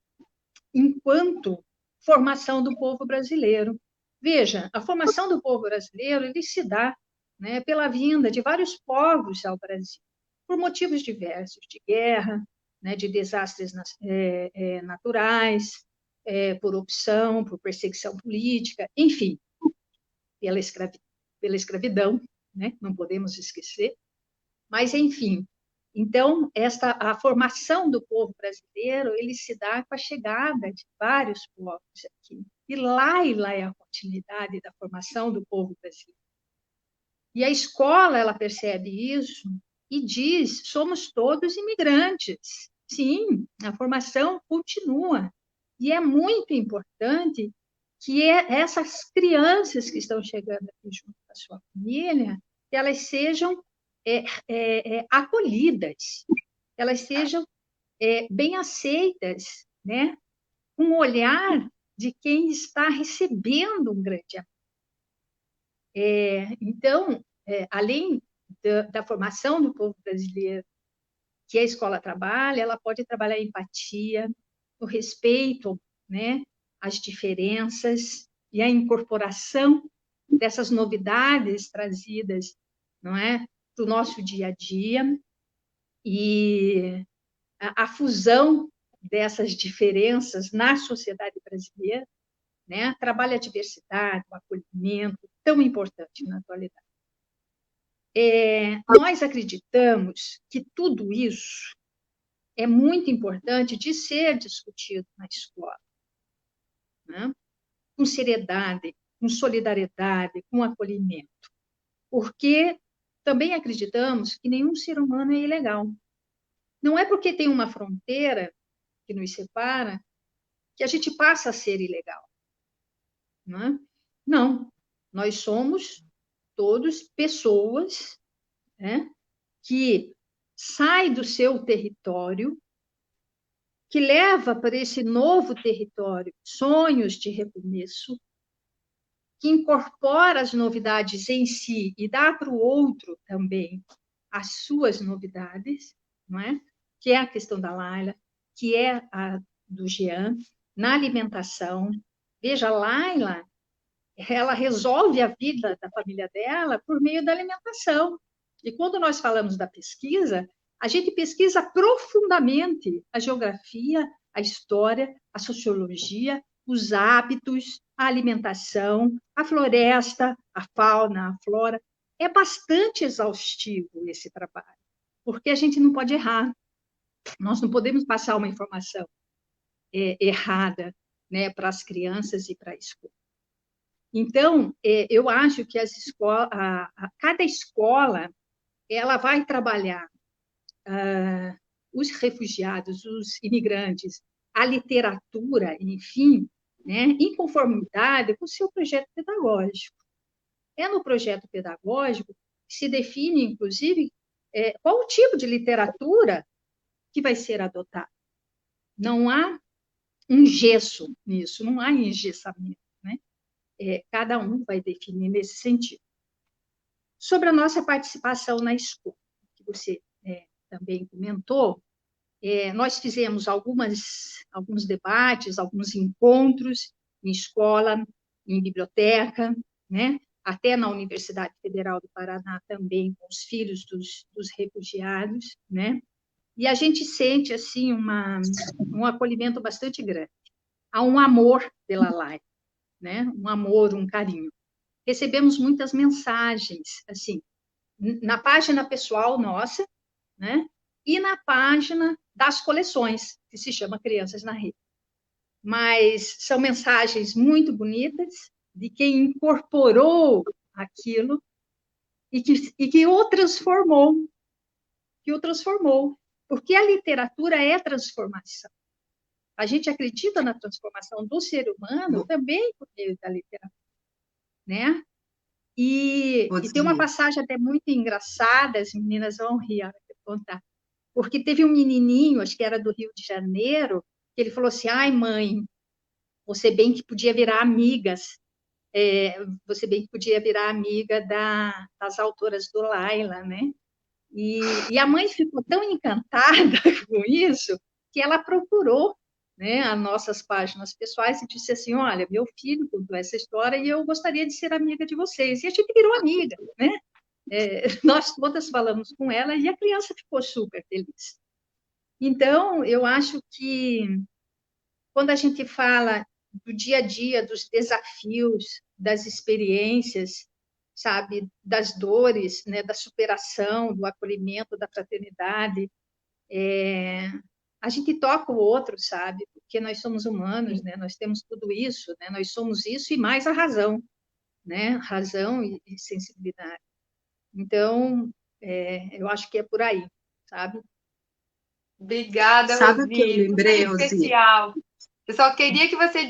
enquanto formação do povo brasileiro. Veja, a formação do povo brasileiro ele se dá, né, pela vinda de vários povos ao Brasil, por motivos diversos, de guerra, né, de desastres naturais, por opção, por perseguição política, enfim, pela escravidão, né, não podemos esquecer, mas, enfim, então, a formação do povo brasileiro, ele se dá com a chegada de vários povos aqui. E Laila é a continuidade da formação do povo brasileiro. E a escola, ela percebe isso e diz, somos todos imigrantes. Sim, a formação continua. E é muito importante que essas crianças que estão chegando aqui junto com a sua família, que elas sejam acolhidas, elas sejam bem aceitas, né? Com o olhar de quem está recebendo um grande amor. Então, além da formação do povo brasileiro que a escola trabalha, ela pode trabalhar a empatia, o respeito, né, às diferenças e a incorporação dessas novidades trazidas, não é, para o nosso dia a dia, e a fusão dessas diferenças na sociedade brasileira, né, trabalha a diversidade, o acolhimento, tão importante na atualidade. Nós acreditamos que tudo isso é muito importante de ser discutido na escola, né? Com seriedade, com solidariedade, com acolhimento. Porque também acreditamos que nenhum ser humano é ilegal. Não é porque tem uma fronteira que nos separa que a gente passa a ser ilegal. Né? Não, nós somos todos pessoas, né, que saem do seu território, que leva para esse novo território sonhos de recomeço, que incorpora as novidades em si e dá para o outro também as suas novidades, não é? Que é a questão da Laila, que é a do Jean, na alimentação. Veja, a Laila, ela resolve a vida da família dela por meio da alimentação. E quando nós falamos da pesquisa, a gente pesquisa profundamente a geografia, a história, a sociologia, os hábitos, a alimentação, a floresta, a fauna, a flora. É bastante exaustivo esse trabalho, porque a gente não pode errar. Nós não podemos passar uma informação errada, né, para as crianças e para a escola. Então, eu acho que cada escola ela vai trabalhar os refugiados, os imigrantes, a literatura, enfim, né, em conformidade com o seu projeto pedagógico. É no projeto pedagógico que se define, inclusive, qual o tipo de literatura que vai ser adotado. Não há um gesso nisso, não há engessamento. Cada um vai definir nesse sentido. Sobre a nossa participação na escola, que você também comentou, nós fizemos alguns debates, alguns encontros em escola, em biblioteca, né? Até na Universidade Federal do Paraná também, com os filhos dos refugiados, né? E a gente sente assim um acolhimento bastante grande. Há um amor pela Laila, né? Um amor, um carinho. Recebemos muitas mensagens, assim, na página pessoal nossa, né? E na página das coleções, que se chama Crianças na Rede. Mas são mensagens muito bonitas de quem incorporou aquilo e que o transformou, porque a literatura é transformação. A gente acredita na transformação do ser humano também por meio da literatura, né? E tem uma passagem até muito engraçada, as meninas vão rir a hora que eu contar, porque teve um menininho, acho que era do Rio de Janeiro, que ele falou assim, ai mãe, você bem que podia virar amigas, você bem que podia virar amiga das autoras do Laila, né? E a mãe ficou tão encantada com isso que ela procurou, né, as nossas páginas pessoais e disse assim, olha, meu filho contou essa história e eu gostaria de ser amiga de vocês. E a gente virou amiga, né? Nós todas falamos com ela e a criança ficou super feliz. Então, eu acho que quando a gente fala do dia a dia, dos desafios, das experiências, sabe, das dores, né, da superação, do acolhimento, da fraternidade, a gente toca o outro, sabe, porque nós somos humanos, né, nós temos tudo isso, né, nós somos isso e mais a razão, né, razão e sensibilidade. Então, eu acho que é por aí, sabe? Obrigada, Sabe Rosi. o que eu lembrei, Super Rosi? especial. Eu só queria que você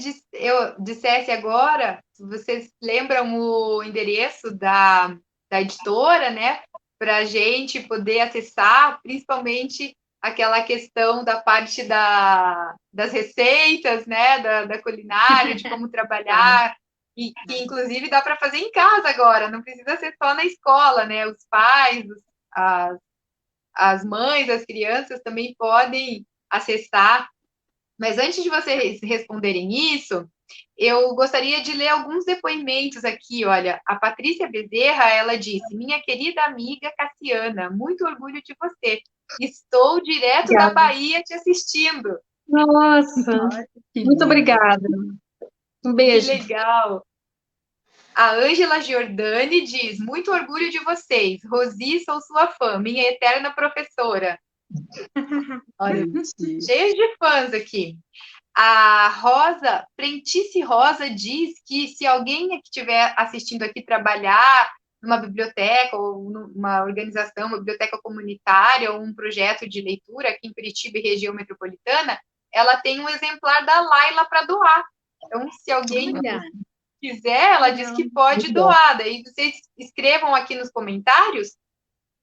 dissesse agora, se vocês lembram o endereço da editora, né? Para a gente poder acessar, principalmente aquela questão da parte das receitas, né? Da culinária, de como trabalhar, e que inclusive dá para fazer em casa agora, não precisa ser só na escola, né? Os pais, as mães, as crianças também podem acessar. Mas antes de vocês responderem isso, eu gostaria de ler alguns depoimentos aqui. Olha, a Patrícia Bezerra, ela disse, minha querida amiga Cassiana, muito orgulho de você. Estou direto da Bahia te assistindo. Nossa, muito obrigada. Um beijo. Que legal. A Ângela Giordani diz, muito orgulho de vocês. Rosi, sou sua fã, minha eterna professora. Olha, cheio de fãs aqui. A Rosa, Prentice Rosa, diz que se alguém que estiver assistindo aqui trabalhar numa biblioteca ou numa organização, uma biblioteca comunitária ou um projeto de leitura aqui em Curitiba e região metropolitana, ela tem um exemplar da Laila para doar. Então, se alguém quiser, ela diz que pode doar. Daí vocês escrevam aqui nos comentários,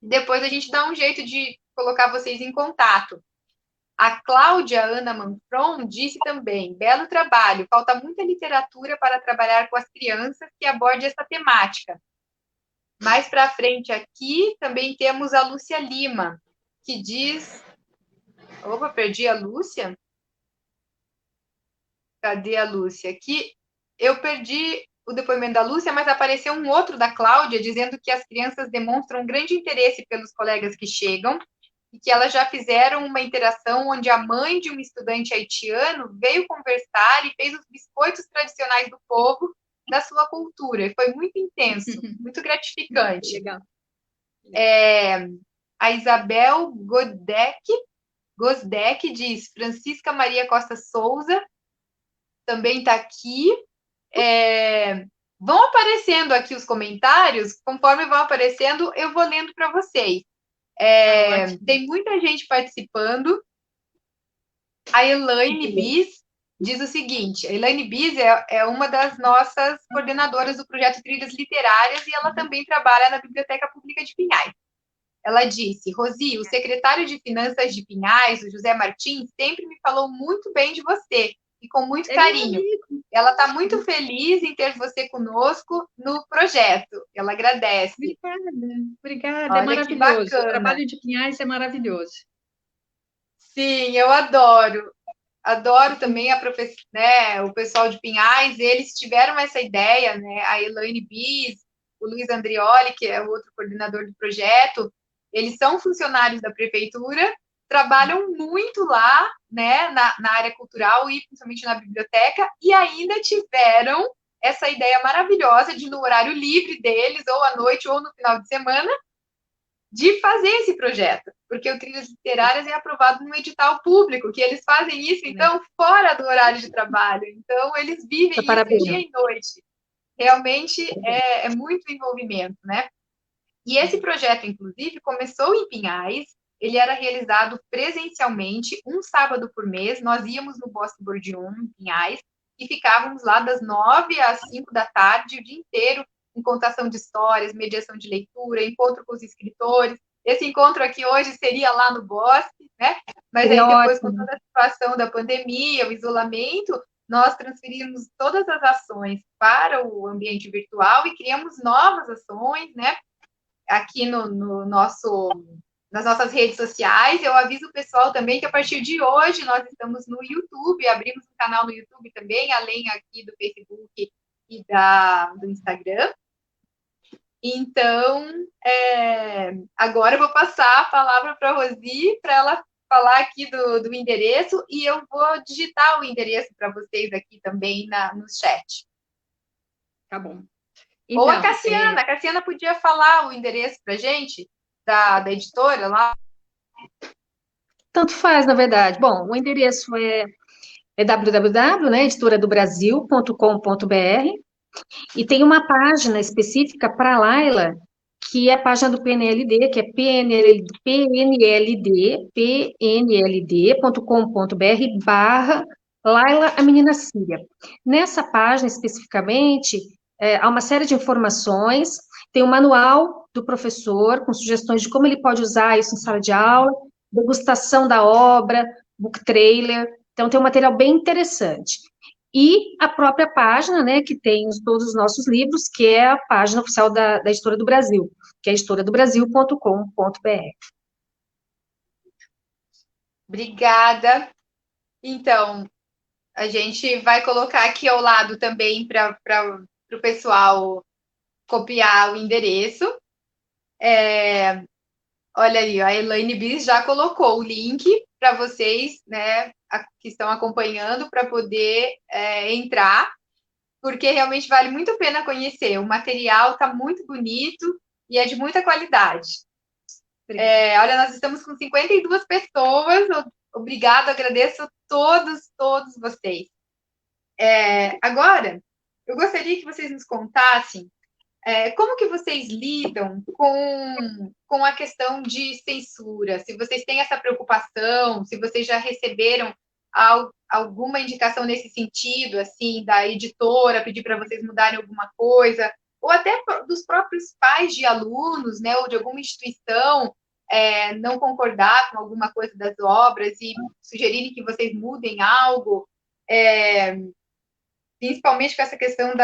depois a gente dá um jeito de colocar vocês em contato. A Cláudia Ana Manfron disse também, belo trabalho, falta muita literatura para trabalhar com as crianças que aborde essa temática. Mais para frente aqui, também temos a Lúcia Lima, que diz... Opa, perdi a Lúcia? Cadê a Lúcia? Aqui, eu perdi o depoimento da Lúcia, mas apareceu um outro da Cláudia, dizendo que as crianças demonstram grande interesse pelos colegas que chegam, e que elas já fizeram uma interação onde a mãe de um estudante haitiano veio conversar e fez os biscoitos tradicionais do povo da sua cultura. E foi muito intenso, muito gratificante. Legal. A Isabel Gosdek diz, Francisca Maria Costa Souza também está aqui. Vão aparecendo aqui os comentários, conforme vão aparecendo, eu vou lendo para vocês. Tem muita gente participando. A Elaine Bis diz o seguinte, a Elaine Bis é uma das nossas coordenadoras do projeto Trilhas Literárias e ela também trabalha na Biblioteca Pública de Pinhais. Ela disse, Rosi, o secretário de Finanças de Pinhais, o José Martins, sempre me falou muito bem de você e com muito carinho. Ela está muito feliz em ter você conosco no projeto. Ela agradece. Obrigada. Olha, é maravilhoso. O trabalho de Pinhais é maravilhoso. Sim, eu adoro. Adoro também o pessoal de Pinhais. Eles tiveram essa ideia, né? A Elaine Bis, o Luiz Andrioli, que é o outro coordenador do projeto, eles são funcionários da prefeitura, trabalham muito lá, né, na área cultural e principalmente na biblioteca, e ainda tiveram essa ideia maravilhosa de, no horário livre deles, ou à noite, ou no final de semana, de fazer esse projeto, porque o Trilhas Literárias é aprovado num edital público, que eles fazem isso, então, fora do horário de trabalho. Então, eles vivem isso dia e noite. Realmente é muito envolvimento, né? E esse projeto, inclusive, começou em Pinhais, ele era realizado presencialmente, um sábado por mês, nós íamos no Bosque Bourdieu, em Pinhais, e ficávamos lá das 9 às 5 da tarde, o dia inteiro, em contação de histórias, mediação de leitura, encontro com os escritores. Esse encontro aqui hoje seria lá no Bosque, né? Mas aí depois, com toda a situação da pandemia, o isolamento, nós transferimos todas as ações para o ambiente virtual e criamos novas ações, né? Aqui nas nossas redes sociais. Eu aviso o pessoal também que a partir de hoje nós estamos no YouTube, abrimos um canal no YouTube também, além aqui do Facebook e do Instagram. Então, agora eu vou passar a palavra para a Rosi, para ela falar aqui do endereço, e eu vou digitar o endereço para vocês aqui também no chat. Tá bom. Então, ou a Cassiana. A Cassiana podia falar o endereço para a gente, da editora lá? Tanto faz, na verdade. Bom, o endereço é editoradobrasil.com.br e tem uma página específica para a Laila, que é a página do PNLD, que é pnld.com.br/Laila, a menina Síria. Nessa página, especificamente, há uma série de informações, tem um manual do professor, com sugestões de como ele pode usar isso em sala de aula, degustação da obra, book trailer, então tem um material bem interessante. E a própria página, né, que tem todos os nossos livros, que é a página oficial da Editora do Brasil, que é editoradobrasil.com.br. Obrigada. Então, a gente vai colocar aqui ao lado também para o pessoal copiar o endereço. Olha aí, a Elaine Bis já colocou o link para vocês, né, que estão acompanhando, para poder entrar, porque realmente vale muito a pena conhecer. O material está muito bonito e é de muita qualidade. Olha, nós estamos com 52 pessoas Obrigado, agradeço a todos vocês. Agora, eu gostaria que vocês nos contassem como que vocês lidam com a questão de censura? Se vocês têm essa preocupação, se vocês já receberam alguma indicação nesse sentido, assim, da editora, pedir para vocês mudarem alguma coisa, ou até dos próprios pais de alunos, né, ou de alguma instituição, não concordar com alguma coisa das obras e sugerirem que vocês mudem algo, principalmente com essa questão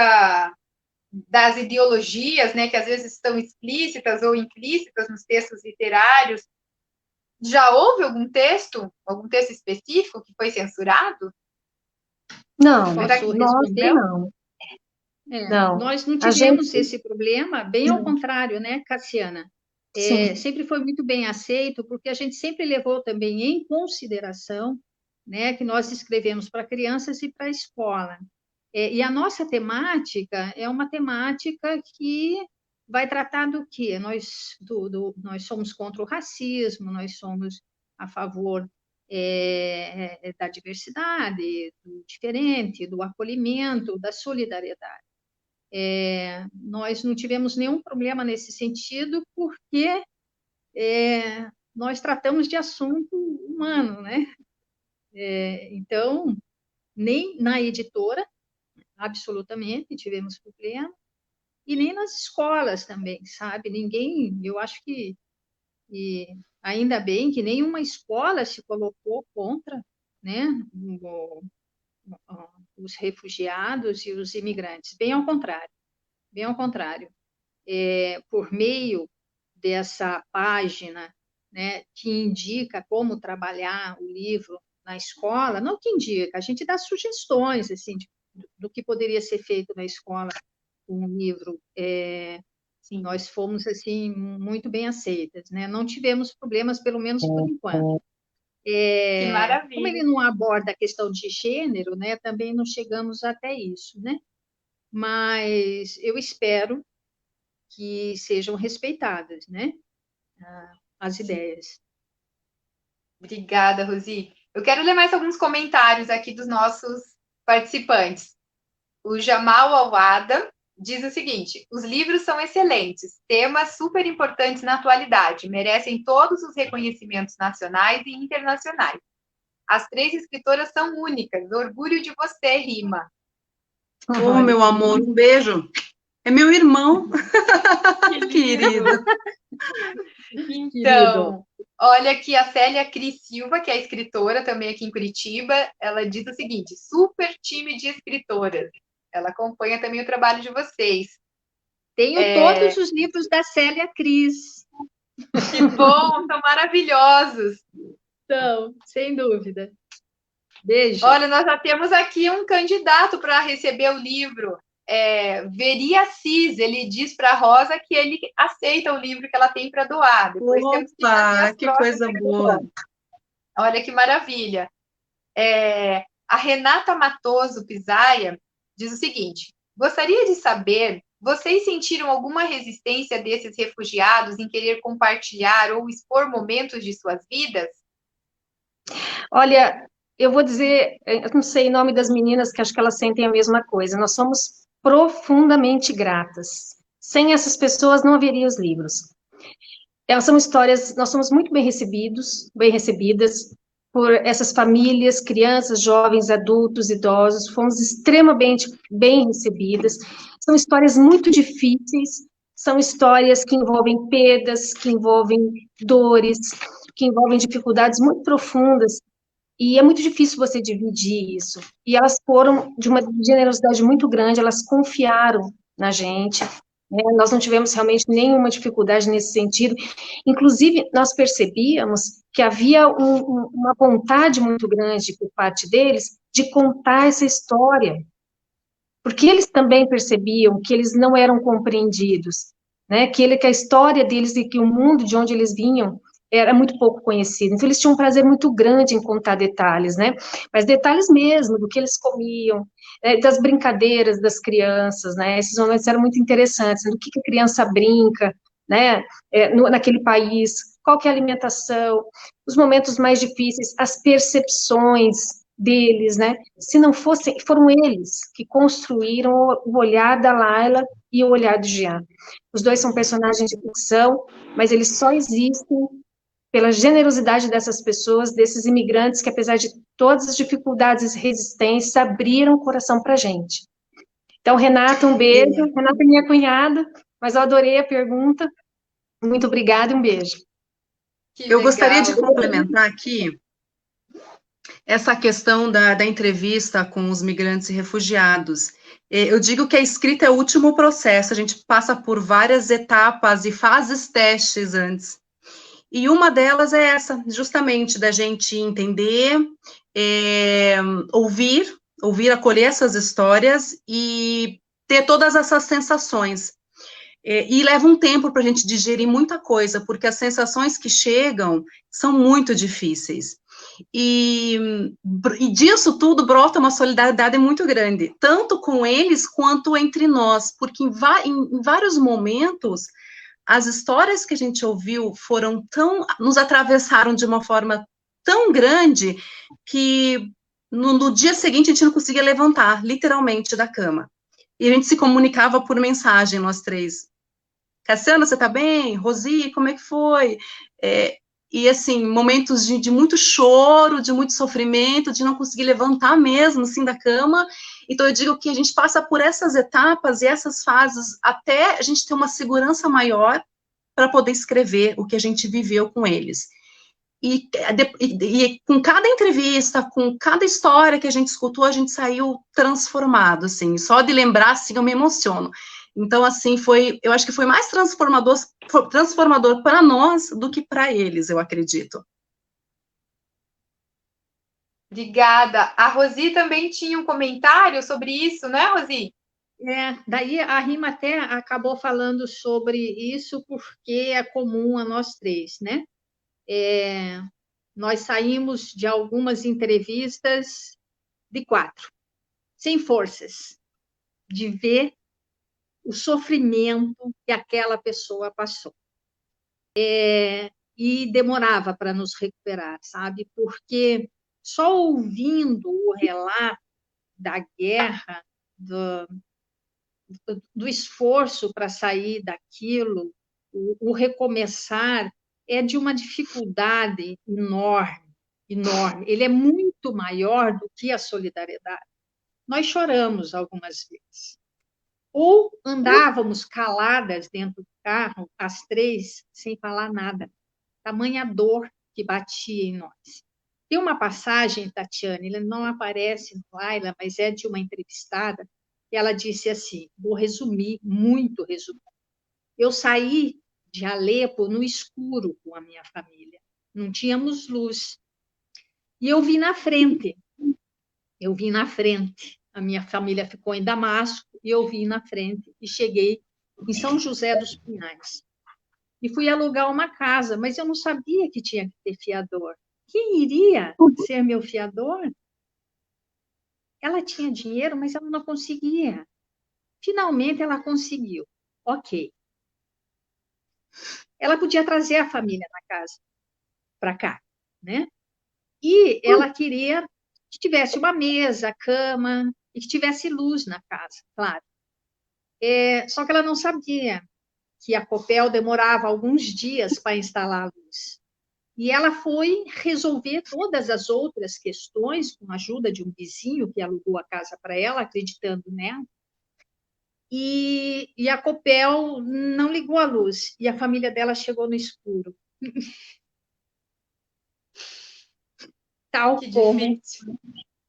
das ideologias, né, que às vezes estão explícitas ou implícitas nos textos literários. Já houve algum texto específico que foi censurado? Não, nós não. Não. Nós não tivemos esse problema, bem ao contrário, né, Cassiana? Sempre foi muito bem aceito, porque a gente sempre levou também em consideração, né, que nós escrevemos para crianças e para a escola. E a nossa temática é uma temática que vai tratar do quê? Nós somos contra o racismo, nós somos a favor da diversidade, do diferente, do acolhimento, da solidariedade. Nós não tivemos nenhum problema nesse sentido, porque nós tratamos de assunto humano, né? Então, nem na editora, absolutamente, tivemos problema, e nem nas escolas também, sabe? Ninguém, eu acho que ainda bem que nenhuma escola se colocou contra, né, os refugiados e os imigrantes, bem ao contrário. Por meio dessa página, né, que indica como trabalhar o livro na escola, não que indica, a gente dá sugestões, assim, do que poderia ser feito na escola com o livro. Nós fomos, assim, muito bem aceitas, né? Não tivemos problemas, pelo menos por enquanto. Que maravilha! Como ele não aborda a questão de gênero, né? Também não chegamos até isso, né? Mas eu espero que sejam respeitadas, né? As ideias. Obrigada, Rosi. Eu quero ler mais alguns comentários aqui dos nossos participantes. O Jamal Awada diz o seguinte: os livros são excelentes, temas super importantes na atualidade, merecem todos os reconhecimentos nacionais e internacionais. As 3 escritoras são únicas, orgulho de você, Rima. Meu amor, um beijo. É meu irmão. Querido. Então, olha aqui a Célia Cris Silva, que é escritora também aqui em Curitiba, ela diz o seguinte: super time de escritoras. Ela acompanha também o trabalho de vocês. Tenho todos os livros da Célia Cris. Que bom, são maravilhosos. Então, sem dúvida. Beijo. Olha, nós já temos aqui um candidato para receber o livro. Veri Assis, ele diz para a Rosa que ele aceita o livro que ela tem para doar. Depois temos que fazer que coisa boa. Olha que maravilha. A Renata Matoso Pisaia diz o seguinte: gostaria de saber, vocês sentiram alguma resistência desses refugiados em querer compartilhar ou expor momentos de suas vidas? Olha, eu vou dizer, eu não sei em nome das meninas, que acho que elas sentem a mesma coisa. Nós somos profundamente gratas. Sem essas pessoas não haveria os livros. Elas são histórias, nós somos muito bem recebidas por essas famílias, crianças, jovens, adultos, idosos, fomos extremamente bem recebidas. São histórias muito difíceis, são histórias que envolvem perdas, que envolvem dores, que envolvem dificuldades muito profundas, e é muito difícil você dividir isso. E elas foram de uma generosidade muito grande, elas confiaram na gente, né? Nós não tivemos realmente nenhuma dificuldade nesse sentido. Inclusive, nós percebíamos que havia uma vontade muito grande por parte deles de contar essa história, porque eles também percebiam que eles não eram compreendidos, né? Que a história deles e que o mundo de onde eles vinham era muito pouco conhecido. Então, eles tinham um prazer muito grande em contar detalhes, né? Mas detalhes mesmo, do que eles comiam, das brincadeiras das crianças, né? Esses momentos eram muito interessantes, do que a criança brinca, né? Naquele país qual que é a alimentação, os momentos mais difíceis, as percepções deles, né? Se não fossem, foram eles que construíram o olhar da Laila e o olhar do Jean. Os dois são personagens de ficção, mas eles só existem pela generosidade dessas pessoas, desses imigrantes que, apesar de todas as dificuldades e resistências, abriram o coração para a gente. Então, Renata, um beijo. Renata é minha cunhada, mas eu adorei a pergunta. Muito obrigada e um beijo. Eu gostaria de complementar aqui essa questão da entrevista com os migrantes e refugiados. Eu digo que a escrita é o último processo, a gente passa por várias etapas e fases testes antes. E uma delas é essa, justamente, da gente entender, ouvir, acolher essas histórias e ter todas essas sensações. E leva um tempo para a gente digerir muita coisa, porque as sensações que chegam são muito difíceis. E disso tudo brota uma solidariedade muito grande, tanto com eles quanto entre nós, porque em vários momentos as histórias que a gente ouviu nos atravessaram de uma forma tão grande que no dia seguinte a gente não conseguia levantar, literalmente, da cama. E a gente se comunicava por mensagem, nós três. Cassiana, você tá bem? Rosi, como é que foi? E, assim, momentos de muito choro, de muito sofrimento, de não conseguir levantar mesmo, assim, da cama. Então, eu digo que a gente passa por essas etapas e essas fases até a gente ter uma segurança maior para poder escrever o que a gente viveu com eles. E com cada entrevista, com cada história que a gente escutou, a gente saiu transformado, assim. Só de lembrar, assim, eu me emociono. Então, assim, eu acho que foi mais transformador para nós do que para eles, eu acredito. Obrigada. A Rosi também tinha um comentário sobre isso, né, Rosi? Daí a Rima até acabou falando sobre isso porque é comum a nós três, né? Nós saímos de algumas entrevistas de 4, sem forças, de ver o sofrimento que aquela pessoa passou. E demorava para nos recuperar, sabe? Porque só ouvindo o relato da guerra, do esforço para sair daquilo, o recomeçar, é de uma dificuldade enorme, enorme. Ele é muito maior do que a solidariedade. Nós choramos algumas vezes. Ou andávamos caladas dentro do carro, as três, sem falar nada. Tamanha dor que batia em nós. Tem uma passagem, Tatiane, ele não aparece no Laila, mas é de uma entrevistada, e ela disse assim, vou resumir, muito resumir. Eu saí de Alepo no escuro com a minha família. Não tínhamos luz. E eu vi na frente. A minha família ficou em Damasco e eu vim na frente e cheguei em São José dos Pinhais. E fui alugar uma casa, mas eu não sabia que tinha que ter fiador. Quem iria ser meu fiador? Ela tinha dinheiro, mas ela não conseguia. Finalmente ela conseguiu. Ok. Ela podia trazer a família na casa para cá, né? E ela queria que tivesse uma mesa, cama e que tivesse luz na casa, claro. Só que ela não sabia que a Copel demorava alguns dias para instalar a luz. E ela foi resolver todas as outras questões com a ajuda de um vizinho que alugou a casa para ela, acreditando nela. E a Copel não ligou a luz. E a família dela chegou no escuro. Tal como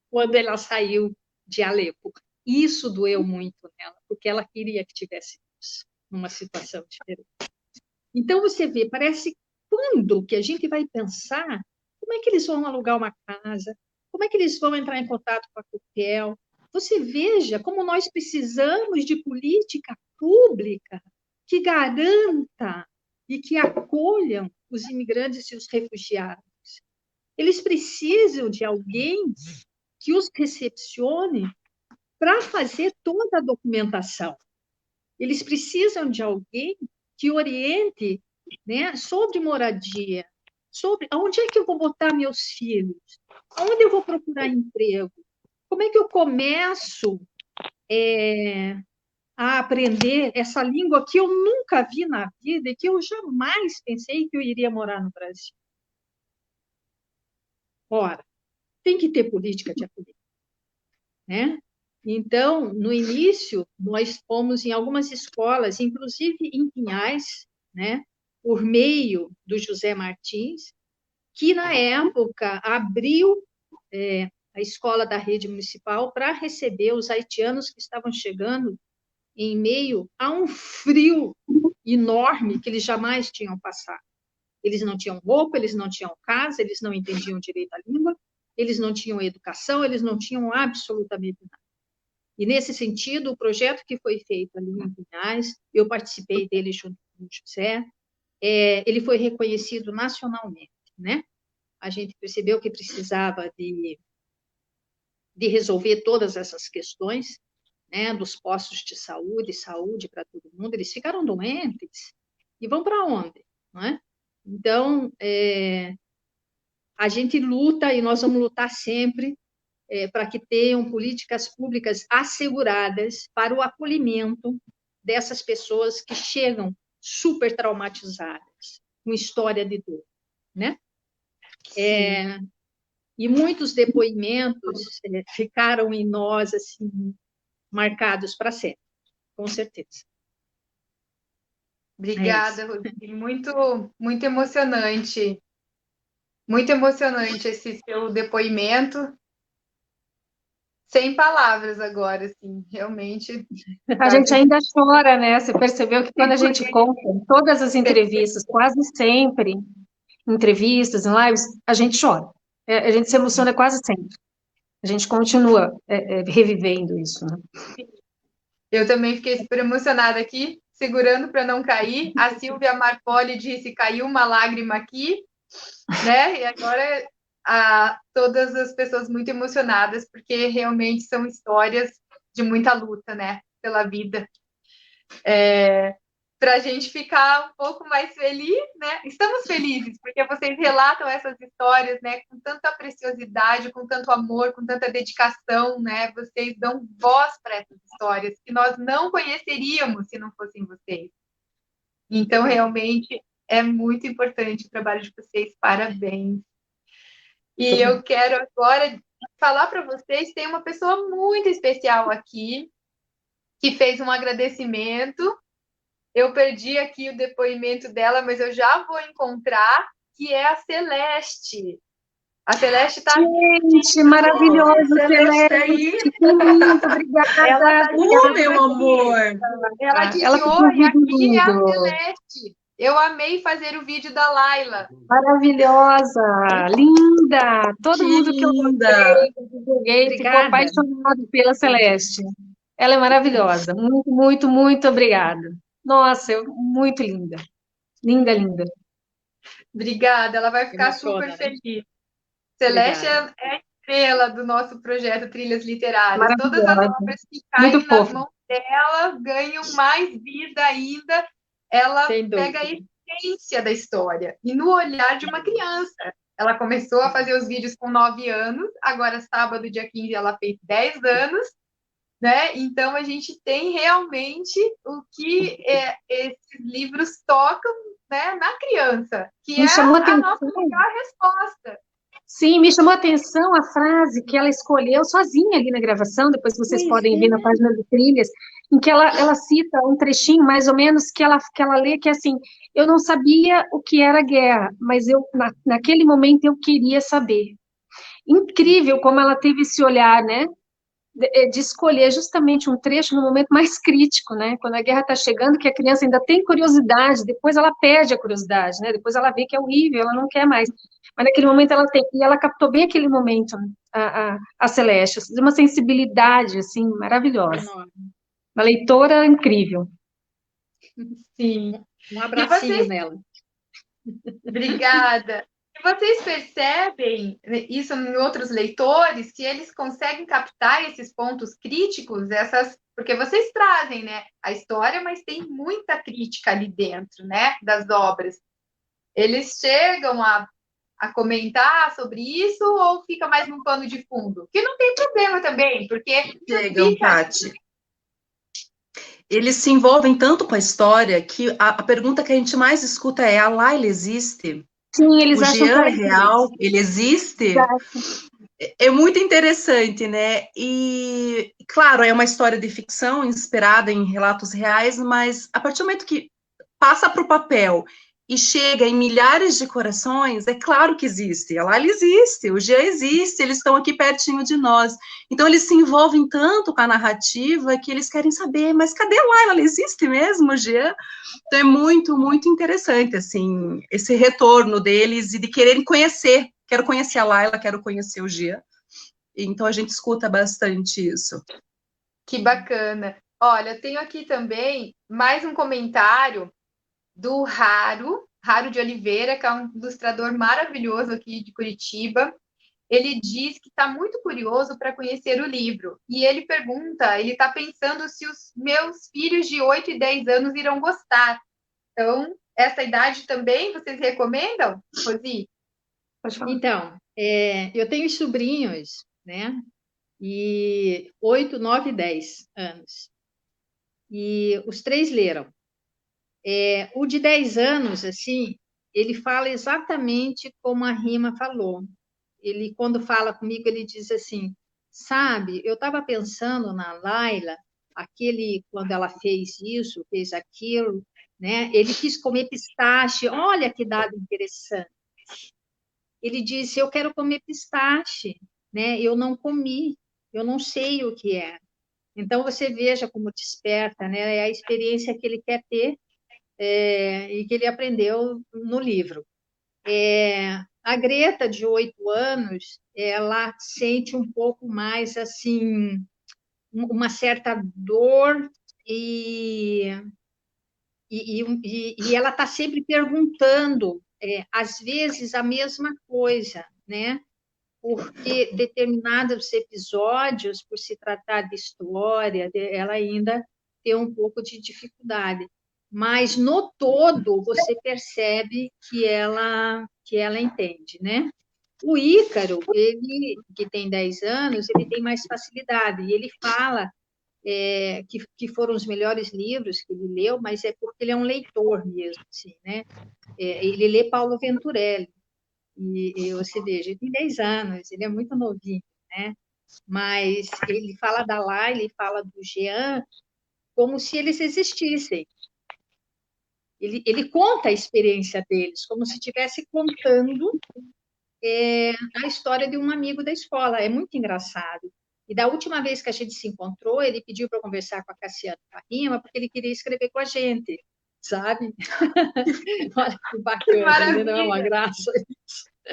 quando ela saiu de Alepo. Isso doeu muito nela, porque ela queria que tivesse luz numa situação diferente. Então, você vê, parece quando que a gente vai pensar como é que eles vão alugar uma casa, como é que eles vão entrar em contato com a Copel. Você veja como nós precisamos de política pública que garanta e que acolham os imigrantes e os refugiados. Eles precisam de alguém que os recepcione para fazer toda a documentação. Eles precisam de alguém que oriente né? Sobre moradia, sobre aonde é que eu vou botar meus filhos, aonde eu vou procurar emprego, como é que eu começo a aprender essa língua que eu nunca vi na vida e que eu jamais pensei que eu iria morar no Brasil. Ora, tem que ter política de acolhimento, né? Então, no início, nós fomos em algumas escolas, inclusive em Pinhais, né? Por meio do José Martins, que na época abriu a escola da rede municipal para receber os haitianos que estavam chegando em meio a um frio enorme que eles jamais tinham passado. Eles não tinham roupa, eles não tinham casa, eles não entendiam direito a língua, eles não tinham educação, eles não tinham absolutamente nada. E, nesse sentido, o projeto que foi feito ali em Pinhais, eu participei dele junto com o José, ele foi reconhecido nacionalmente, né? A gente percebeu que precisava de resolver todas essas questões, né, dos postos de saúde para todo mundo. Eles ficaram doentes e vão para onde, não é? Então, a gente luta e nós vamos lutar sempre para que tenham políticas públicas asseguradas para o acolhimento dessas pessoas que chegam super traumatizadas, com história de dor, né? E muitos depoimentos ficaram em nós assim marcados para sempre, com certeza. Obrigada, Roseli. Muito emocionante. Muito emocionante esse seu depoimento. Sem palavras agora, assim, realmente. A gente ainda chora, né? Você percebeu que quando a gente conta todas as entrevistas, quase sempre, entrevistas, em lives, a gente chora. A gente se emociona quase sempre. A gente continua revivendo isso, né? Eu também fiquei super emocionada aqui, segurando para não cair. A Silvia Marpoli disse, caiu uma lágrima aqui, né? E agora todas as pessoas muito emocionadas, porque realmente são histórias de muita luta, né? Pela vida. Para a gente ficar um pouco mais feliz, né? Estamos felizes, porque vocês relatam essas histórias, né? Com tanta preciosidade, com tanto amor, com tanta dedicação, né? Vocês dão voz para essas histórias que nós não conheceríamos se não fossem vocês. Então, realmente, é muito importante o trabalho de vocês. Parabéns. E eu quero agora falar para vocês, tem uma pessoa muito especial aqui, que fez um agradecimento. Eu perdi aqui o depoimento dela, mas eu já vou encontrar, que é a Celeste. A Celeste está... Gente, maravilhosa, Celeste. Aí. Muito obrigada. Ela meu amor. Ela disse, oi, aqui é a Celeste. Eu amei fazer o vídeo da Laila. Maravilhosa, linda. Todo mundo que eu divulguei ficou apaixonado pela Celeste. Ela é maravilhosa. Muito, muito, muito obrigada. Nossa, muito linda. Linda, linda. Obrigada, ela vai ficar super feliz. Celeste é a estrela do nosso projeto Trilhas Literárias. Todas as obras que caem nas mãos dela ganham mais vida ainda. Ela pega a essência da história e no olhar de uma criança. Ela começou a fazer os vídeos com 9 anos, agora sábado, dia 15, ela fez 10 anos, né? Então, a gente tem realmente o que esses livros tocam, né, na criança, que é a nossa melhor resposta. Sim, me chamou a atenção a frase que ela escolheu sozinha ali na gravação, depois vocês podem ver na página do Trilhas, em que ela cita um trechinho, mais ou menos, que ela lê, que é assim, eu não sabia o que era guerra, mas naquele momento eu queria saber. Incrível como ela teve esse olhar, né? De escolher justamente um trecho no momento mais crítico, né? Quando a guerra está chegando, que a criança ainda tem curiosidade, depois ela perde a curiosidade, né? Depois ela vê que é horrível, ela não quer mais. Mas naquele momento ela tem, e ela captou bem aquele momento, a Celeste, de uma sensibilidade, assim, maravilhosa. Uma leitora incrível. Sim. Um abracinho nela. Obrigada. Vocês percebem isso em outros leitores, que eles conseguem captar esses pontos críticos, porque vocês trazem, né, a história, mas tem muita crítica ali dentro, né, das obras. Eles chegam a comentar sobre isso ou fica mais num pano de fundo? Que não tem problema também, porque Chegam, Tati. Eles se envolvem tanto com a história que a pergunta que a gente mais escuta é: a Laila existe? Sim, eles O acham Jean que é real? Ele existe? Exato. É muito interessante, né? E, claro, é uma história de ficção inspirada em relatos reais, mas a partir do momento que passa para o papel e chega em milhares de corações, é claro que existe. Ela existe, o Jean existe, eles estão aqui pertinho de nós. Então, eles se envolvem tanto com a narrativa que eles querem saber, mas cadê a Laila? Ela existe mesmo, Jean? Então, é muito, muito interessante, assim, esse retorno deles e de quererem conhecer. Quero conhecer a Laila, quero conhecer o Jean. Então, a gente escuta bastante isso. Que bacana. Olha, eu tenho aqui também mais um comentário do Raro de Oliveira, que é um ilustrador maravilhoso aqui de Curitiba. Ele diz que está muito curioso para conhecer o livro. E ele pergunta, ele está pensando se os meus filhos de 8 e 10 anos irão gostar. Então, essa idade também vocês recomendam, Rosi? Pode falar. Então, eu tenho sobrinhos, né? E 8, 9 e 10 anos. E os três leram. O de 10 anos, assim, ele fala exatamente como a Rima falou. Ele, quando fala comigo, ele diz assim, sabe, eu estava pensando na Laila, quando ela fez isso, fez aquilo, né? Ele quis comer pistache, olha que dado interessante. Ele disse, eu quero comer pistache, né? Eu não comi, eu não sei o que é. Então, você veja como desperta, né? É a experiência que ele quer ter e que ele aprendeu no livro. A Greta, de 8 anos, ela sente um pouco mais, assim, uma certa dor e ela está sempre perguntando, às vezes, a mesma coisa, né? Porque determinados episódios, por se tratar de história, ela ainda tem um pouco de dificuldade. Mas, no todo, você percebe que ela entende, né? O Ícaro, ele, que tem 10 anos, ele tem mais facilidade. E ele fala que foram os melhores livros que ele leu, mas é porque ele é um leitor mesmo, assim, né? Ele lê Paulo Venturelli. E você veja, ele tem 10 anos, ele é muito novinho, né? Mas ele fala da Laila, ele fala do Jean, como se eles existissem. Ele conta a experiência deles, como se estivesse contando a história de um amigo da escola. É muito engraçado. E da última vez que a gente se encontrou, ele pediu para conversar com a Cassiana Rima, porque ele queria escrever com a gente, sabe? Olha que Que bacana, né? Não é uma maravilha! graça.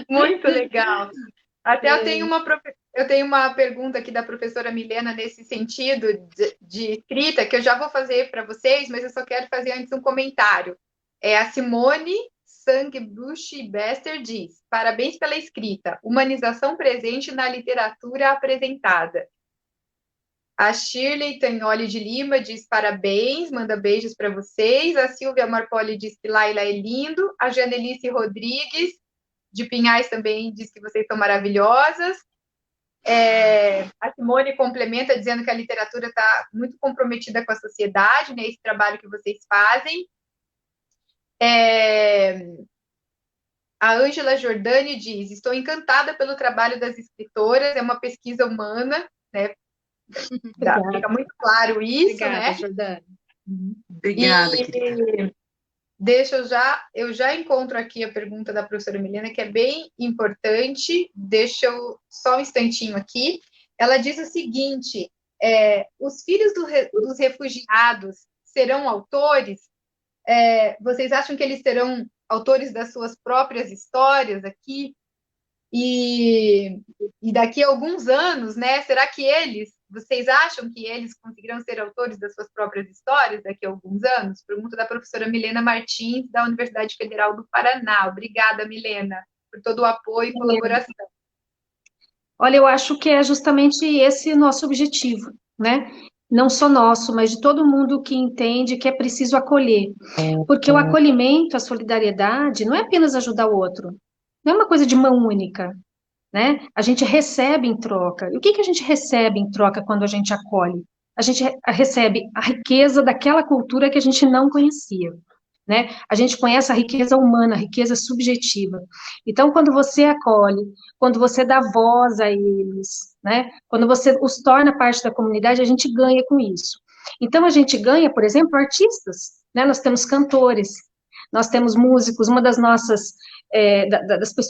Muito legal. Até eu tenho uma pergunta aqui da professora Milena nesse sentido de escrita, que eu já vou fazer para vocês, mas eu só quero fazer antes um comentário. A Simone Sangbruch Bester diz: parabéns pela escrita, humanização presente na literatura apresentada. A Shirley Tagnoli de Lima diz parabéns, manda beijos para vocês. A Silvia Marpoli diz que Laila é lindo. A Janelice Rodrigues de Pinhais também diz que vocês são maravilhosas. A Simone complementa dizendo que a literatura está muito comprometida com a sociedade, né, esse trabalho que vocês fazem. A Ângela Giordani diz: estou encantada pelo trabalho das escritoras, é uma pesquisa humana, né? Fica muito claro isso, Obrigada, né? Jordana. Obrigada, querida. Deixa eu já encontro aqui a pergunta da professora Milena, que é bem importante. Deixa eu só um instantinho aqui. Ela diz o seguinte: os filhos dos refugiados serão autores? Vocês acham que eles serão autores das suas próprias histórias aqui? E daqui a alguns anos, né? Será que vocês acham que eles conseguirão ser autores das suas próprias histórias daqui a alguns anos? Pergunta da professora Milena Martins, da Universidade Federal do Paraná. Obrigada, Milena. por todo o apoio e colaboração. Olha, eu acho que é justamente esse nosso objetivo, né? Não só nosso, mas de todo mundo que entende que é preciso acolher. Porque o acolhimento, a solidariedade, não é apenas ajudar o outro, não é uma coisa de mão única, né? A gente recebe em troca. E o que que a gente recebe em troca quando a gente acolhe? A gente recebe a riqueza daquela cultura que a gente não conhecia, né? A gente conhece a riqueza humana, a riqueza subjetiva. Então, quando você acolhe, quando você dá voz a eles, né? Quando você os torna parte da comunidade, a gente ganha com isso. Então, a gente ganha, por exemplo, artistas, né? Nós temos cantores, nós temos músicos. Uma das nossas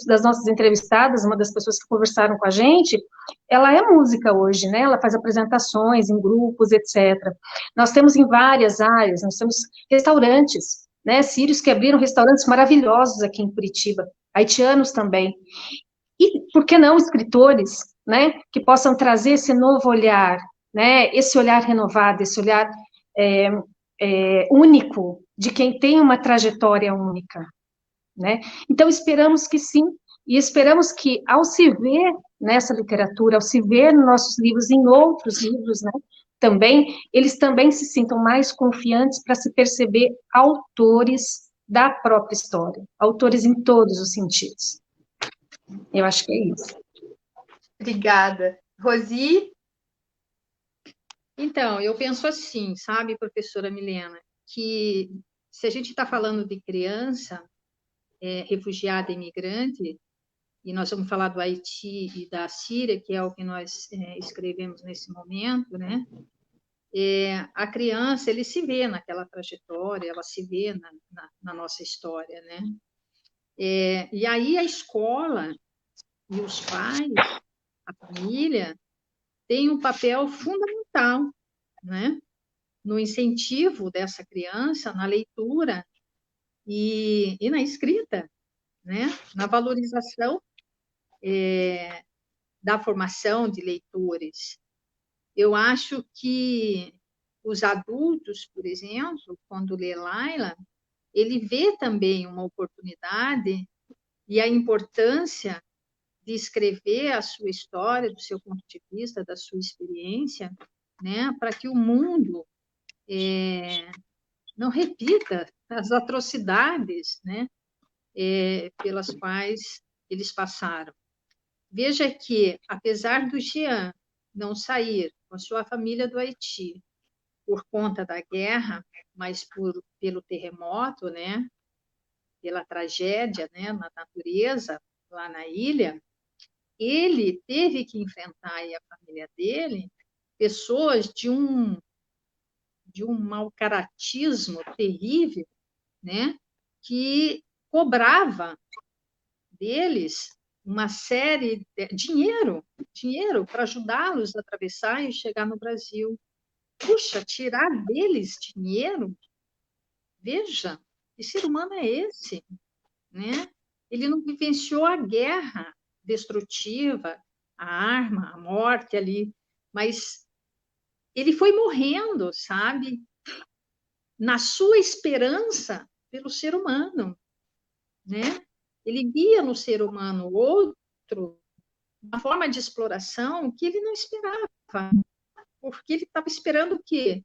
das nossas entrevistadas, uma das pessoas que conversaram com a gente, ela é música hoje, né? Ela faz apresentações em grupos, etc. Nós temos em várias áreas, nós temos restaurantes, né? Sírios que abriram restaurantes maravilhosos aqui em Curitiba, haitianos também. E, por que não, escritores, né? Que possam trazer esse novo olhar, né? Esse olhar renovado, esse olhar único, de quem tem uma trajetória única, né? Então, esperamos que sim, e esperamos que, ao se ver nessa literatura, ao se ver nos nossos livros, em outros livros, né, também, eles também se sintam mais confiantes para se perceber autores da própria história, autores em todos os sentidos. Eu acho que é isso. Obrigada. Rosi? Então, eu penso assim, sabe, professora Milena, que se a gente está falando de criança, refugiada, imigrante, e nós vamos falar do Haiti e da Síria, que é o que nós escrevemos nesse momento, né? A criança, ele se vê naquela trajetória, ela se vê na nossa história, né? E aí a escola e os pais, a família, têm um papel fundamental, né? No incentivo dessa criança, na leitura e na escrita, né? Na valorização da formação de leitores. Eu acho que os adultos, por exemplo, quando lê Laila, ele vê também uma oportunidade e a importância de escrever a sua história, do seu ponto de vista, da sua experiência, né, para que o mundo não repita as atrocidades, né, pelas quais eles passaram. Veja que, apesar do Jean não sair com a sua família do Haiti por conta da guerra, mas pelo terremoto, né, pela tragédia, né, na natureza, lá na ilha, ele teve que enfrentar, e a família dele, pessoas de um mau-caratismo terrível, né, que cobrava deles uma série de dinheiro para ajudá-los a atravessar e chegar no Brasil. Puxa, tirar deles dinheiro? Veja, que ser humano é esse, né? Ele não vivenciou a guerra destrutiva, a arma, a morte ali, mas ele foi morrendo, sabe? Na sua esperança pelo ser humano, né? Ele via no ser humano outro, uma forma de exploração que ele não esperava, porque ele estava esperando o quê?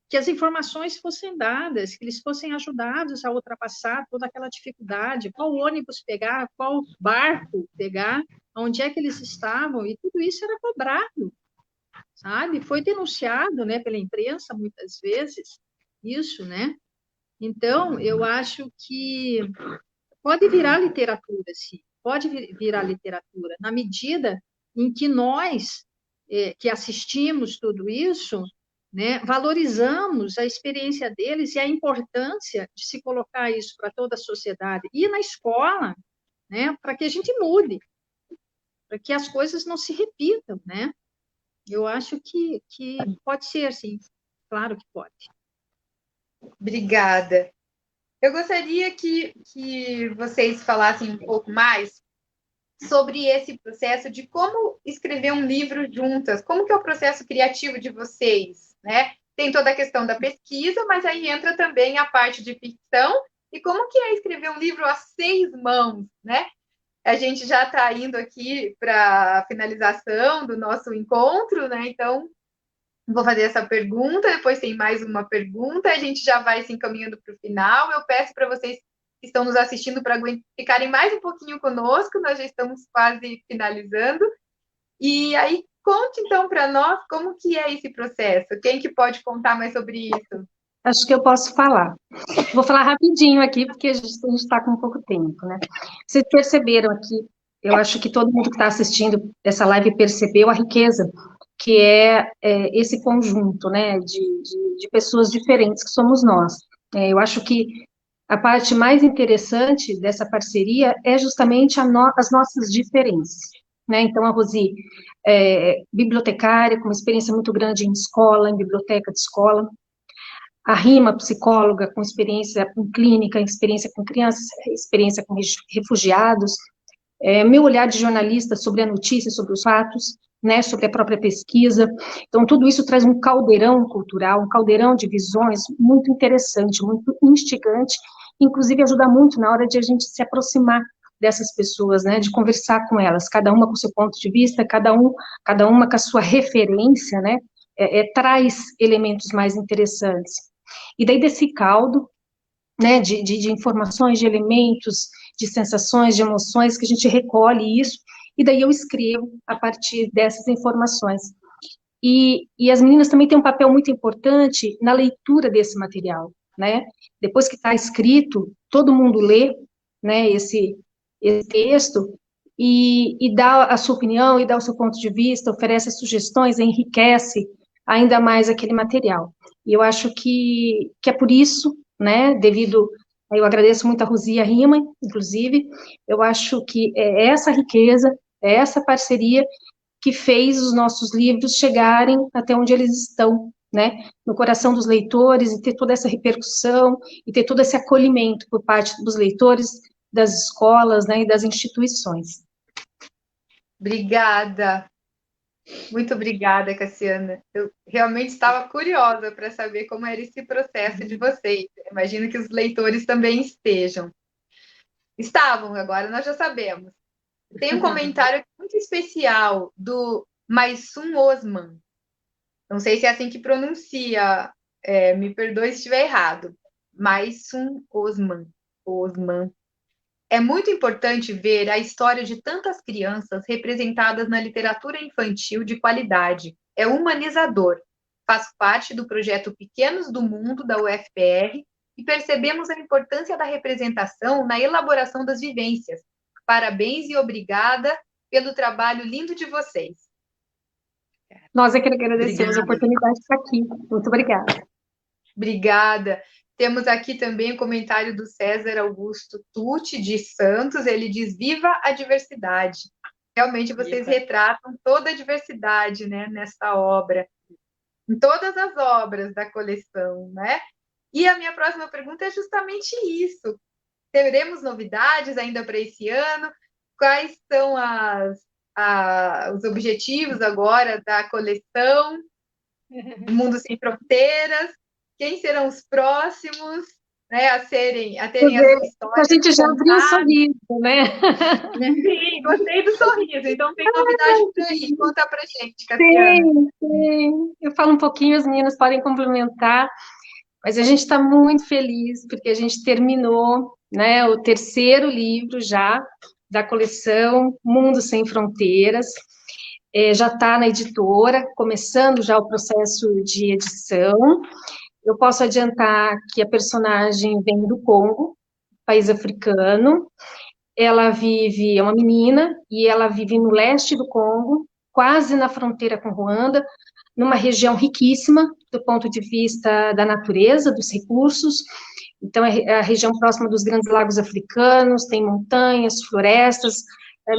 Que as informações fossem dadas, que eles fossem ajudados a ultrapassar toda aquela dificuldade, qual ônibus pegar, qual barco pegar, onde é que eles estavam, e tudo isso era cobrado, sabe? Foi denunciado, né, pela imprensa muitas vezes, isso, né? Então, eu acho que pode virar literatura, sim, pode virar literatura, na medida em que nós, que assistimos tudo isso, né, valorizamos a experiência deles e a importância de se colocar isso para toda a sociedade e na escola, né, para que a gente mude, para que as coisas não se repitam, né? Eu acho que pode ser, sim, claro que pode. Obrigada. Eu gostaria que vocês falassem um pouco mais sobre esse processo de como escrever um livro juntas, como que é o processo criativo de vocês, né? Tem toda a questão da pesquisa, mas aí entra também a parte de ficção E como que é escrever um livro a 6 mãos, né? A gente já está indo aqui para a finalização do nosso encontro, né? Então, vou fazer essa pergunta, depois tem mais uma pergunta, a gente já vai se encaminhando para o final. Eu peço para vocês que estão nos assistindo para ficarem mais um pouquinho conosco, nós já estamos quase finalizando. E aí, conte então para nós como que é esse processo. Quem que pode contar mais sobre isso? Acho que eu posso falar. Vou falar rapidinho aqui, porque a gente está com pouco tempo, né? Vocês perceberam aqui, eu acho que todo mundo que está assistindo essa live percebeu a riqueza que é esse conjunto, né, de pessoas diferentes que somos nós. Eu acho que a parte mais interessante dessa parceria é justamente as nossas diferenças, né? Então, a Rosi é bibliotecária, com uma experiência muito grande em escola, em biblioteca de escola. A Rima, psicóloga, com experiência com clínica, experiência com crianças, experiência com refugiados. Meu olhar de jornalista sobre a notícia, sobre os fatos, né, sobre a própria pesquisa. Então, tudo isso traz um caldeirão cultural, um caldeirão de visões muito interessante, muito instigante, inclusive ajuda muito na hora de a gente se aproximar dessas pessoas, né, de conversar com elas, cada uma com seu ponto de vista, cada uma com a sua referência, né, traz elementos mais interessantes. E daí desse caldo, né, de informações, de elementos, de sensações, de emoções, que a gente recolhe isso, e daí eu escrevo a partir dessas informações. E as meninas também têm um papel muito importante na leitura desse material, né? Depois que está escrito, todo mundo lê, né, esse texto, e dá a sua opinião, e dá o seu ponto de vista, oferece sugestões, enriquece ainda mais aquele material. E eu acho que é por isso, né, eu agradeço muito a Rosi e a Rima, inclusive, eu acho que é essa riqueza, é essa parceria que fez os nossos livros chegarem até onde eles estão, né, no coração dos leitores, e ter toda essa repercussão, e ter todo esse acolhimento por parte dos leitores, das escolas, né, e das instituições. Obrigada. Muito obrigada, Cassiana. Eu realmente estava curiosa para saber como era esse processo de vocês. Imagino que os leitores também estejam. Estavam, agora nós já sabemos. Tem um comentário muito especial do Maysun Osman. Não sei se é assim que pronuncia, me perdoe se estiver errado. Maysun Osman. É muito importante ver a história de tantas crianças representadas na literatura infantil de qualidade. É humanizador. Faço parte do projeto Pequenos do Mundo, da UFPR, e percebemos a importância da representação na elaboração das vivências. Parabéns e obrigada pelo trabalho lindo de vocês. Nós é que agradecemos a oportunidade de estar aqui. Muito obrigada. Obrigada. Temos aqui também o comentário do César Augusto Tucci, de Santos. Ele diz: viva a diversidade. Realmente vocês retratam toda a diversidade, né, nessa obra, em todas as obras da coleção, né? E a minha próxima pergunta é justamente isso. Teremos novidades ainda para esse ano? Quais são os objetivos agora da coleção Mundo Sem Fronteiras? Quem serão os próximos, né, a terem a sua história? A gente já abriu um sorriso, né? Sim, gostei do sorriso. Então tem novidade por aí. Conta pra gente, Cassiana. Sim. Eu falo um pouquinho, as meninas podem complementar, mas a gente está muito feliz porque a gente terminou, né, o terceiro livro já da coleção Mundo Sem Fronteiras. Já está na editora, começando já o processo de edição. Eu posso adiantar que a personagem vem do Congo, país africano. Ela é uma menina, e ela vive no leste do Congo, quase na fronteira com Ruanda, numa região riquíssima do ponto de vista da natureza, dos recursos. Então, é a região próxima dos grandes lagos africanos, tem montanhas, florestas,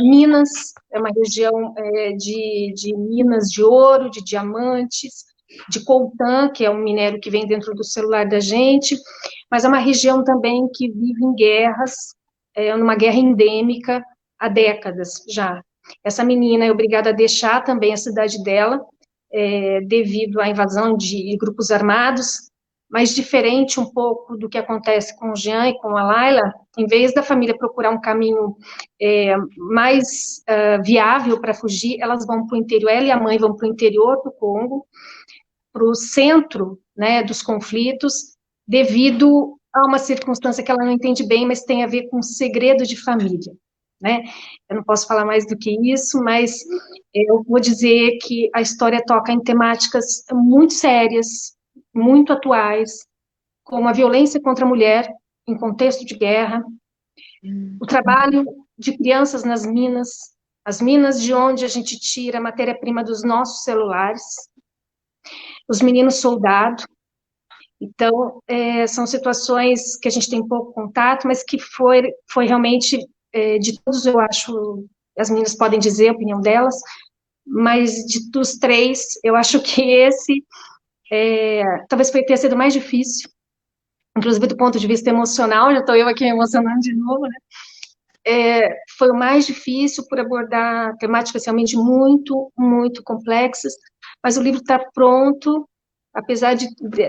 minas, é uma região de minas de ouro, de diamantes, de coltan, que é um minério que vem dentro do celular da gente, mas é uma região também que vive em guerras, numa guerra endêmica há décadas já. Essa menina é obrigada a deixar também a cidade dela, devido à invasão de grupos armados, mas diferente um pouco do que acontece com o Jean e com a Laila, em vez da família procurar um caminho mais viável para fugir, elas vão para o interior, ela e a mãe vão para o interior do Congo, para o centro, né, dos conflitos, devido a uma circunstância que ela não entende bem, mas tem a ver com segredo de família, né? Eu não posso falar mais do que isso, mas eu vou dizer que a história toca em temáticas muito sérias, muito atuais, como a violência contra a mulher em contexto de guerra, o trabalho de crianças nas minas, as minas de onde a gente tira a matéria-prima dos nossos celulares, os meninos soldado. Então, são situações que a gente tem pouco contato, mas que foi realmente, de todos, eu acho, as meninas podem dizer a opinião delas, mas dos três, eu acho que esse talvez tenha sido mais difícil, inclusive do ponto de vista emocional, já estou eu aqui me emocionando de novo, né? Foi o mais difícil por abordar temáticas realmente muito, muito complexas, mas o livro está pronto, apesar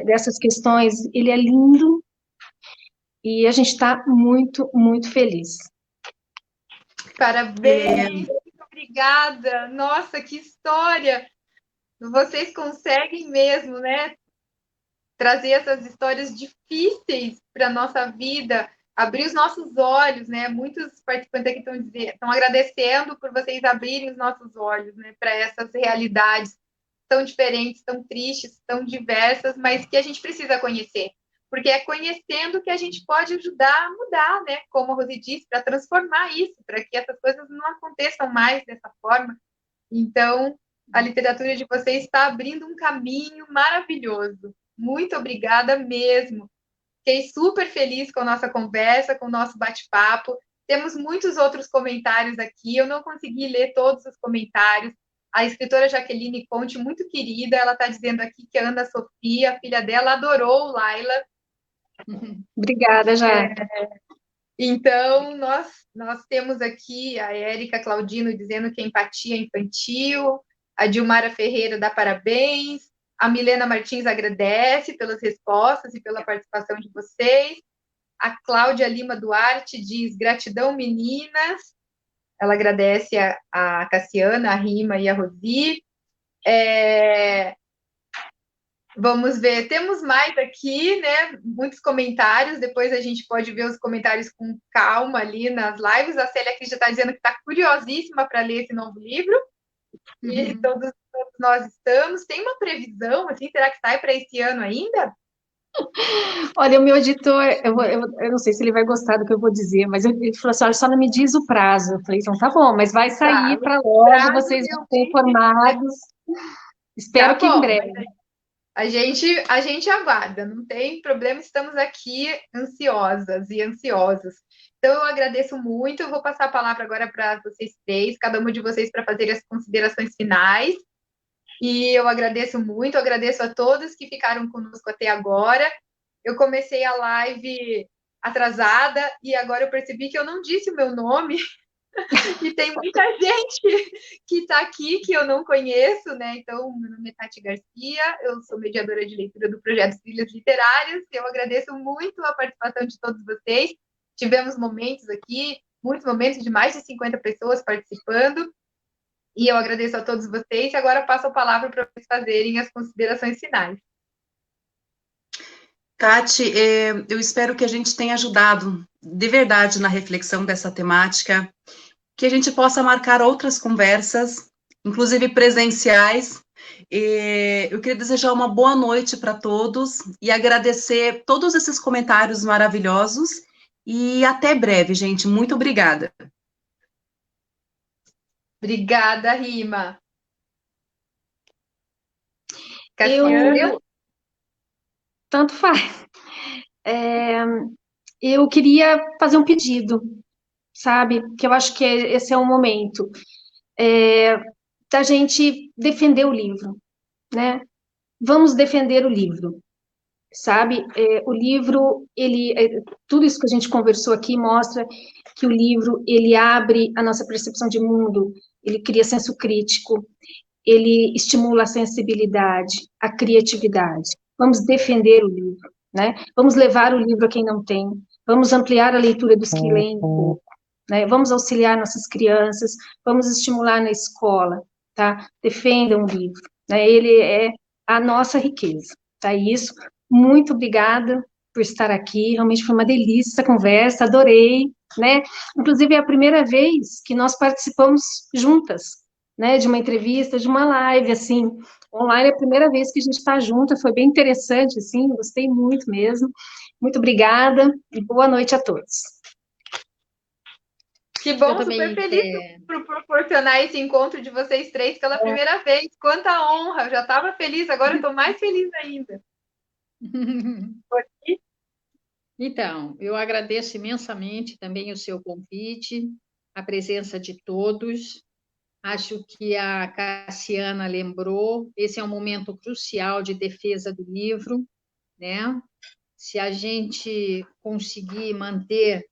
dessas questões, ele é lindo, e a gente está muito, muito feliz. Parabéns, muito obrigada. Nossa, que história! Vocês conseguem mesmo, né? Trazer essas histórias difíceis para a nossa vida, abrir os nossos olhos, né? Muitos participantes aqui estão agradecendo por vocês abrirem os nossos olhos, né? Para essas realidades tão diferentes, tão tristes, tão diversas, mas que a gente precisa conhecer. Porque é conhecendo que a gente pode ajudar a mudar, né? Como a Rosy disse, para transformar isso, para que essas coisas não aconteçam mais dessa forma. Então, a literatura de vocês está abrindo um caminho maravilhoso. Muito obrigada mesmo. Fiquei super feliz com a nossa conversa, com o nosso bate-papo. Temos muitos outros comentários aqui, eu não consegui ler todos os comentários. A escritora Jaqueline Conte, muito querida, ela está dizendo aqui que a Ana Sofia, a filha dela, adorou o Laila. Obrigada, Jaque. Então, nós temos aqui a Érica Claudino dizendo que a empatia é infantil, a Dilmara Ferreira dá parabéns, a Milena Martins agradece pelas respostas e pela participação de vocês, a Cláudia Lima Duarte diz gratidão, meninas, ela agradece a Cassiana, a Rima e a Rosi. Vamos ver, temos mais aqui, né? Muitos comentários. Depois a gente pode ver os comentários com calma ali nas lives. A Célia aqui já está dizendo que está curiosíssima para ler esse novo livro. E todos nós estamos. Tem uma previsão, assim, será que sai para esse ano ainda? Olha, o meu editor, eu não sei se ele vai gostar do que eu vou dizer, mas ele falou assim, olha, só não me diz o prazo. Eu falei, então tá bom, mas vai sair para logo, vocês vão ser informados. Espero que em breve. A gente aguarda, não tem problema, estamos aqui ansiosas e ansiosos. Então, eu agradeço muito, eu vou passar a palavra agora para vocês três, cada uma de vocês para fazer as considerações finais. E eu agradeço muito, eu agradeço a todos que ficaram conosco até agora. Eu comecei a live atrasada e agora eu percebi que eu não disse o meu nome. E tem muita gente que está aqui que eu não conheço, né? Então, meu nome é Tati Garcia, eu sou mediadora de leitura do projeto Trilhas Literárias. Eu agradeço muito a participação de todos vocês. Tivemos momentos aqui, muitos momentos de mais de 50 pessoas participando. E eu agradeço a todos vocês. E agora passo a palavra para vocês fazerem as considerações finais. Tati, eu espero que a gente tenha ajudado de verdade na reflexão dessa temática, que a gente possa marcar outras conversas, inclusive presenciais. Eu queria desejar uma boa noite para todos e agradecer todos esses comentários maravilhosos e até breve, gente. Muito obrigada. Obrigada, Rima. Cassiana? Tanto faz. Eu queria fazer um pedido, sabe? Que eu acho que esse é o momento da gente defender o livro, né? Vamos defender o livro, sabe? O livro, tudo isso que a gente conversou aqui mostra que o livro, ele abre a nossa percepção de mundo, ele cria senso crítico, ele estimula a sensibilidade, a criatividade. vamos defender o livro, né? Vamos levar o livro a quem não tem, vamos ampliar a leitura dos que leem pouco, né? Vamos auxiliar nossas crianças, vamos estimular na escola, tá? Defendam o livro, né? Ele é a nossa riqueza, tá? Isso, muito obrigada por estar aqui, realmente foi uma delícia essa conversa, adorei, né? Inclusive é a primeira vez que nós participamos juntas, né? De uma entrevista, de uma live, assim, online é a primeira vez que a gente está junto, foi bem interessante, assim, gostei muito mesmo. Muito obrigada e boa noite a todos. Que bom, super feliz por proporcionar esse encontro de vocês três pela primeira vez. Quanta honra! Eu já estava feliz, agora eu estou mais feliz ainda. Então, eu agradeço imensamente também o seu convite, a presença de todos. Acho que a Cassiana lembrou, esse é um momento crucial de defesa do livro, né? Se a gente conseguir manter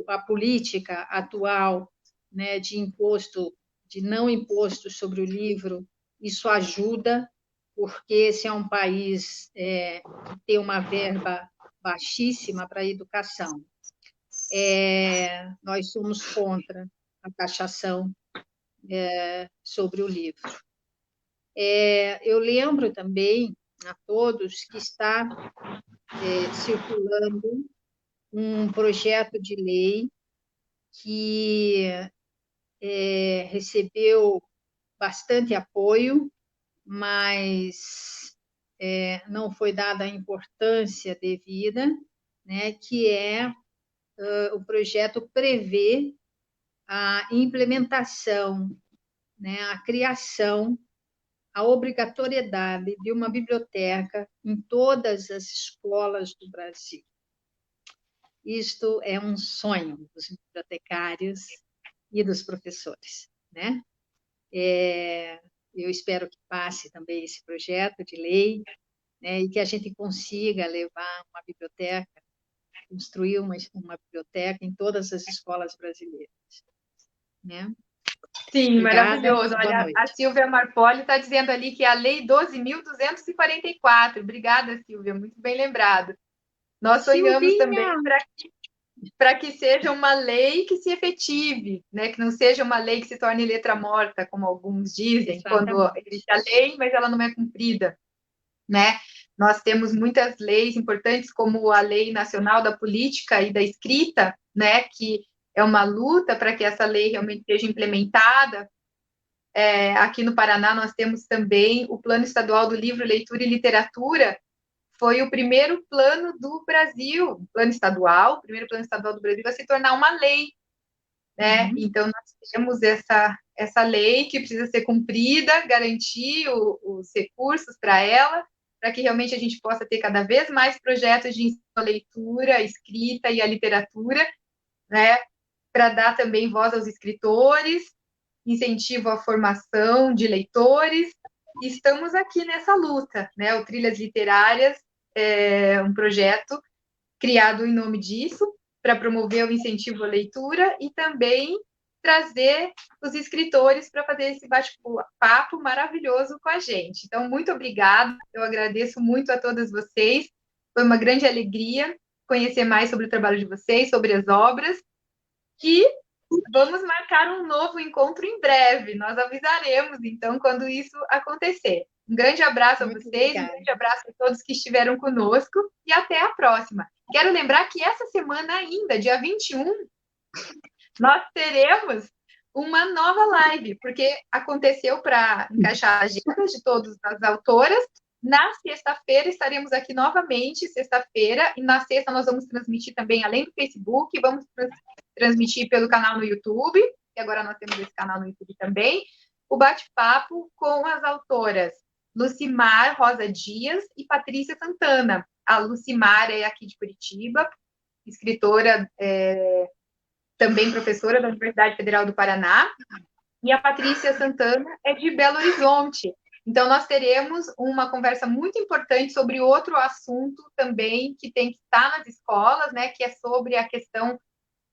a política atual, né, de imposto, de não imposto sobre o livro, isso ajuda, porque esse é um país que tem uma verba baixíssima para a educação. Nós somos contra a taxação sobre o livro. Eu lembro também a todos que está circulando um projeto de lei que recebeu bastante apoio, mas não foi dada a importância devida, né, que o projeto prevê a implementação, né, a criação, a obrigatoriedade de uma biblioteca em todas as escolas do Brasil. Isto é um sonho dos bibliotecários e dos professores, né? Eu espero que passe também esse projeto de lei, né, e que a gente consiga levar uma biblioteca, construir uma biblioteca em todas as escolas brasileiras, né? Sim, Obrigada, maravilhoso. Olha, a Silvia Marpoli está dizendo ali que é a Lei 12.244. Obrigada, Silvia, muito bem lembrado. Nós sonhamos também para que seja uma lei que se efetive, né? Que não seja uma lei que se torne letra morta, como alguns dizem, quando existe a lei, mas ela não é cumprida, né? Nós temos muitas leis importantes, como a Lei Nacional da Política e da Escrita, né? Que é uma luta para que essa lei realmente seja implementada. Aqui no Paraná, nós temos também o Plano Estadual do Livro, Leitura e Literatura. Foi o primeiro plano do Brasil, plano estadual, o primeiro plano estadual do Brasil a se tornar uma lei, né? Então, nós temos essa lei que precisa ser cumprida, garantir os recursos para ela, para que realmente a gente possa ter cada vez mais projetos de ensino à leitura, à escrita e à literatura, né? Para dar também voz aos escritores, incentivo à formação de leitores. Estamos aqui nessa luta, né? O Trilhas Literárias é um projeto criado em nome disso, para promover o incentivo à leitura e também trazer os escritores para fazer esse bate-papo maravilhoso com a gente. Então, muito obrigada, eu agradeço muito a todas vocês, foi uma grande alegria conhecer mais sobre o trabalho de vocês, sobre as obras, e vamos marcar um novo encontro em breve, nós avisaremos, então, quando isso acontecer. Um grande abraço a vocês, um grande abraço a todos que estiveram conosco e até a próxima. Quero lembrar que essa semana ainda, dia 21, nós teremos uma nova live, porque aconteceu para encaixar a agenda de todas as autoras. Na sexta-feira estaremos aqui novamente, sexta-feira, e na sexta nós vamos transmitir também, além do Facebook, vamos transmitir pelo canal no YouTube, e agora nós temos esse canal no YouTube também, o bate-papo com as autoras Lucimar Rosa Dias e Patrícia Santana. A Lucimar é aqui de Curitiba, escritora, também professora da Universidade Federal do Paraná, e a Patrícia Santana é de Belo Horizonte. Então, nós teremos uma conversa muito importante sobre outro assunto também que tem que estar nas escolas, né, que é sobre a questão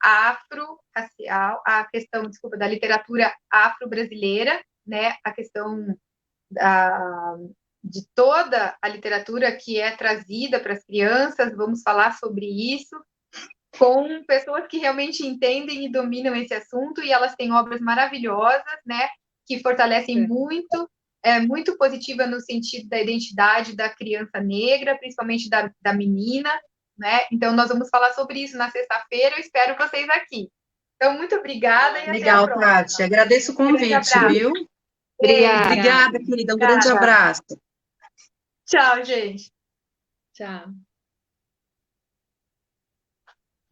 afro-racial, a questão, da literatura afro-brasileira, né, a questão de toda a literatura que é trazida para as crianças. Vamos falar sobre isso com pessoas que realmente entendem e dominam esse assunto, e elas têm obras maravilhosas, né, que fortalecem muito, muito positiva no sentido da identidade da criança negra, principalmente da menina, né? Então, nós vamos falar sobre isso na sexta-feira, eu espero vocês aqui. Então, muito obrigada e legal, até a próxima. Tati. Agradeço o convite, viu? Obrigada. Obrigada, querida. Um grande abraço. Tchau, gente. Tchau.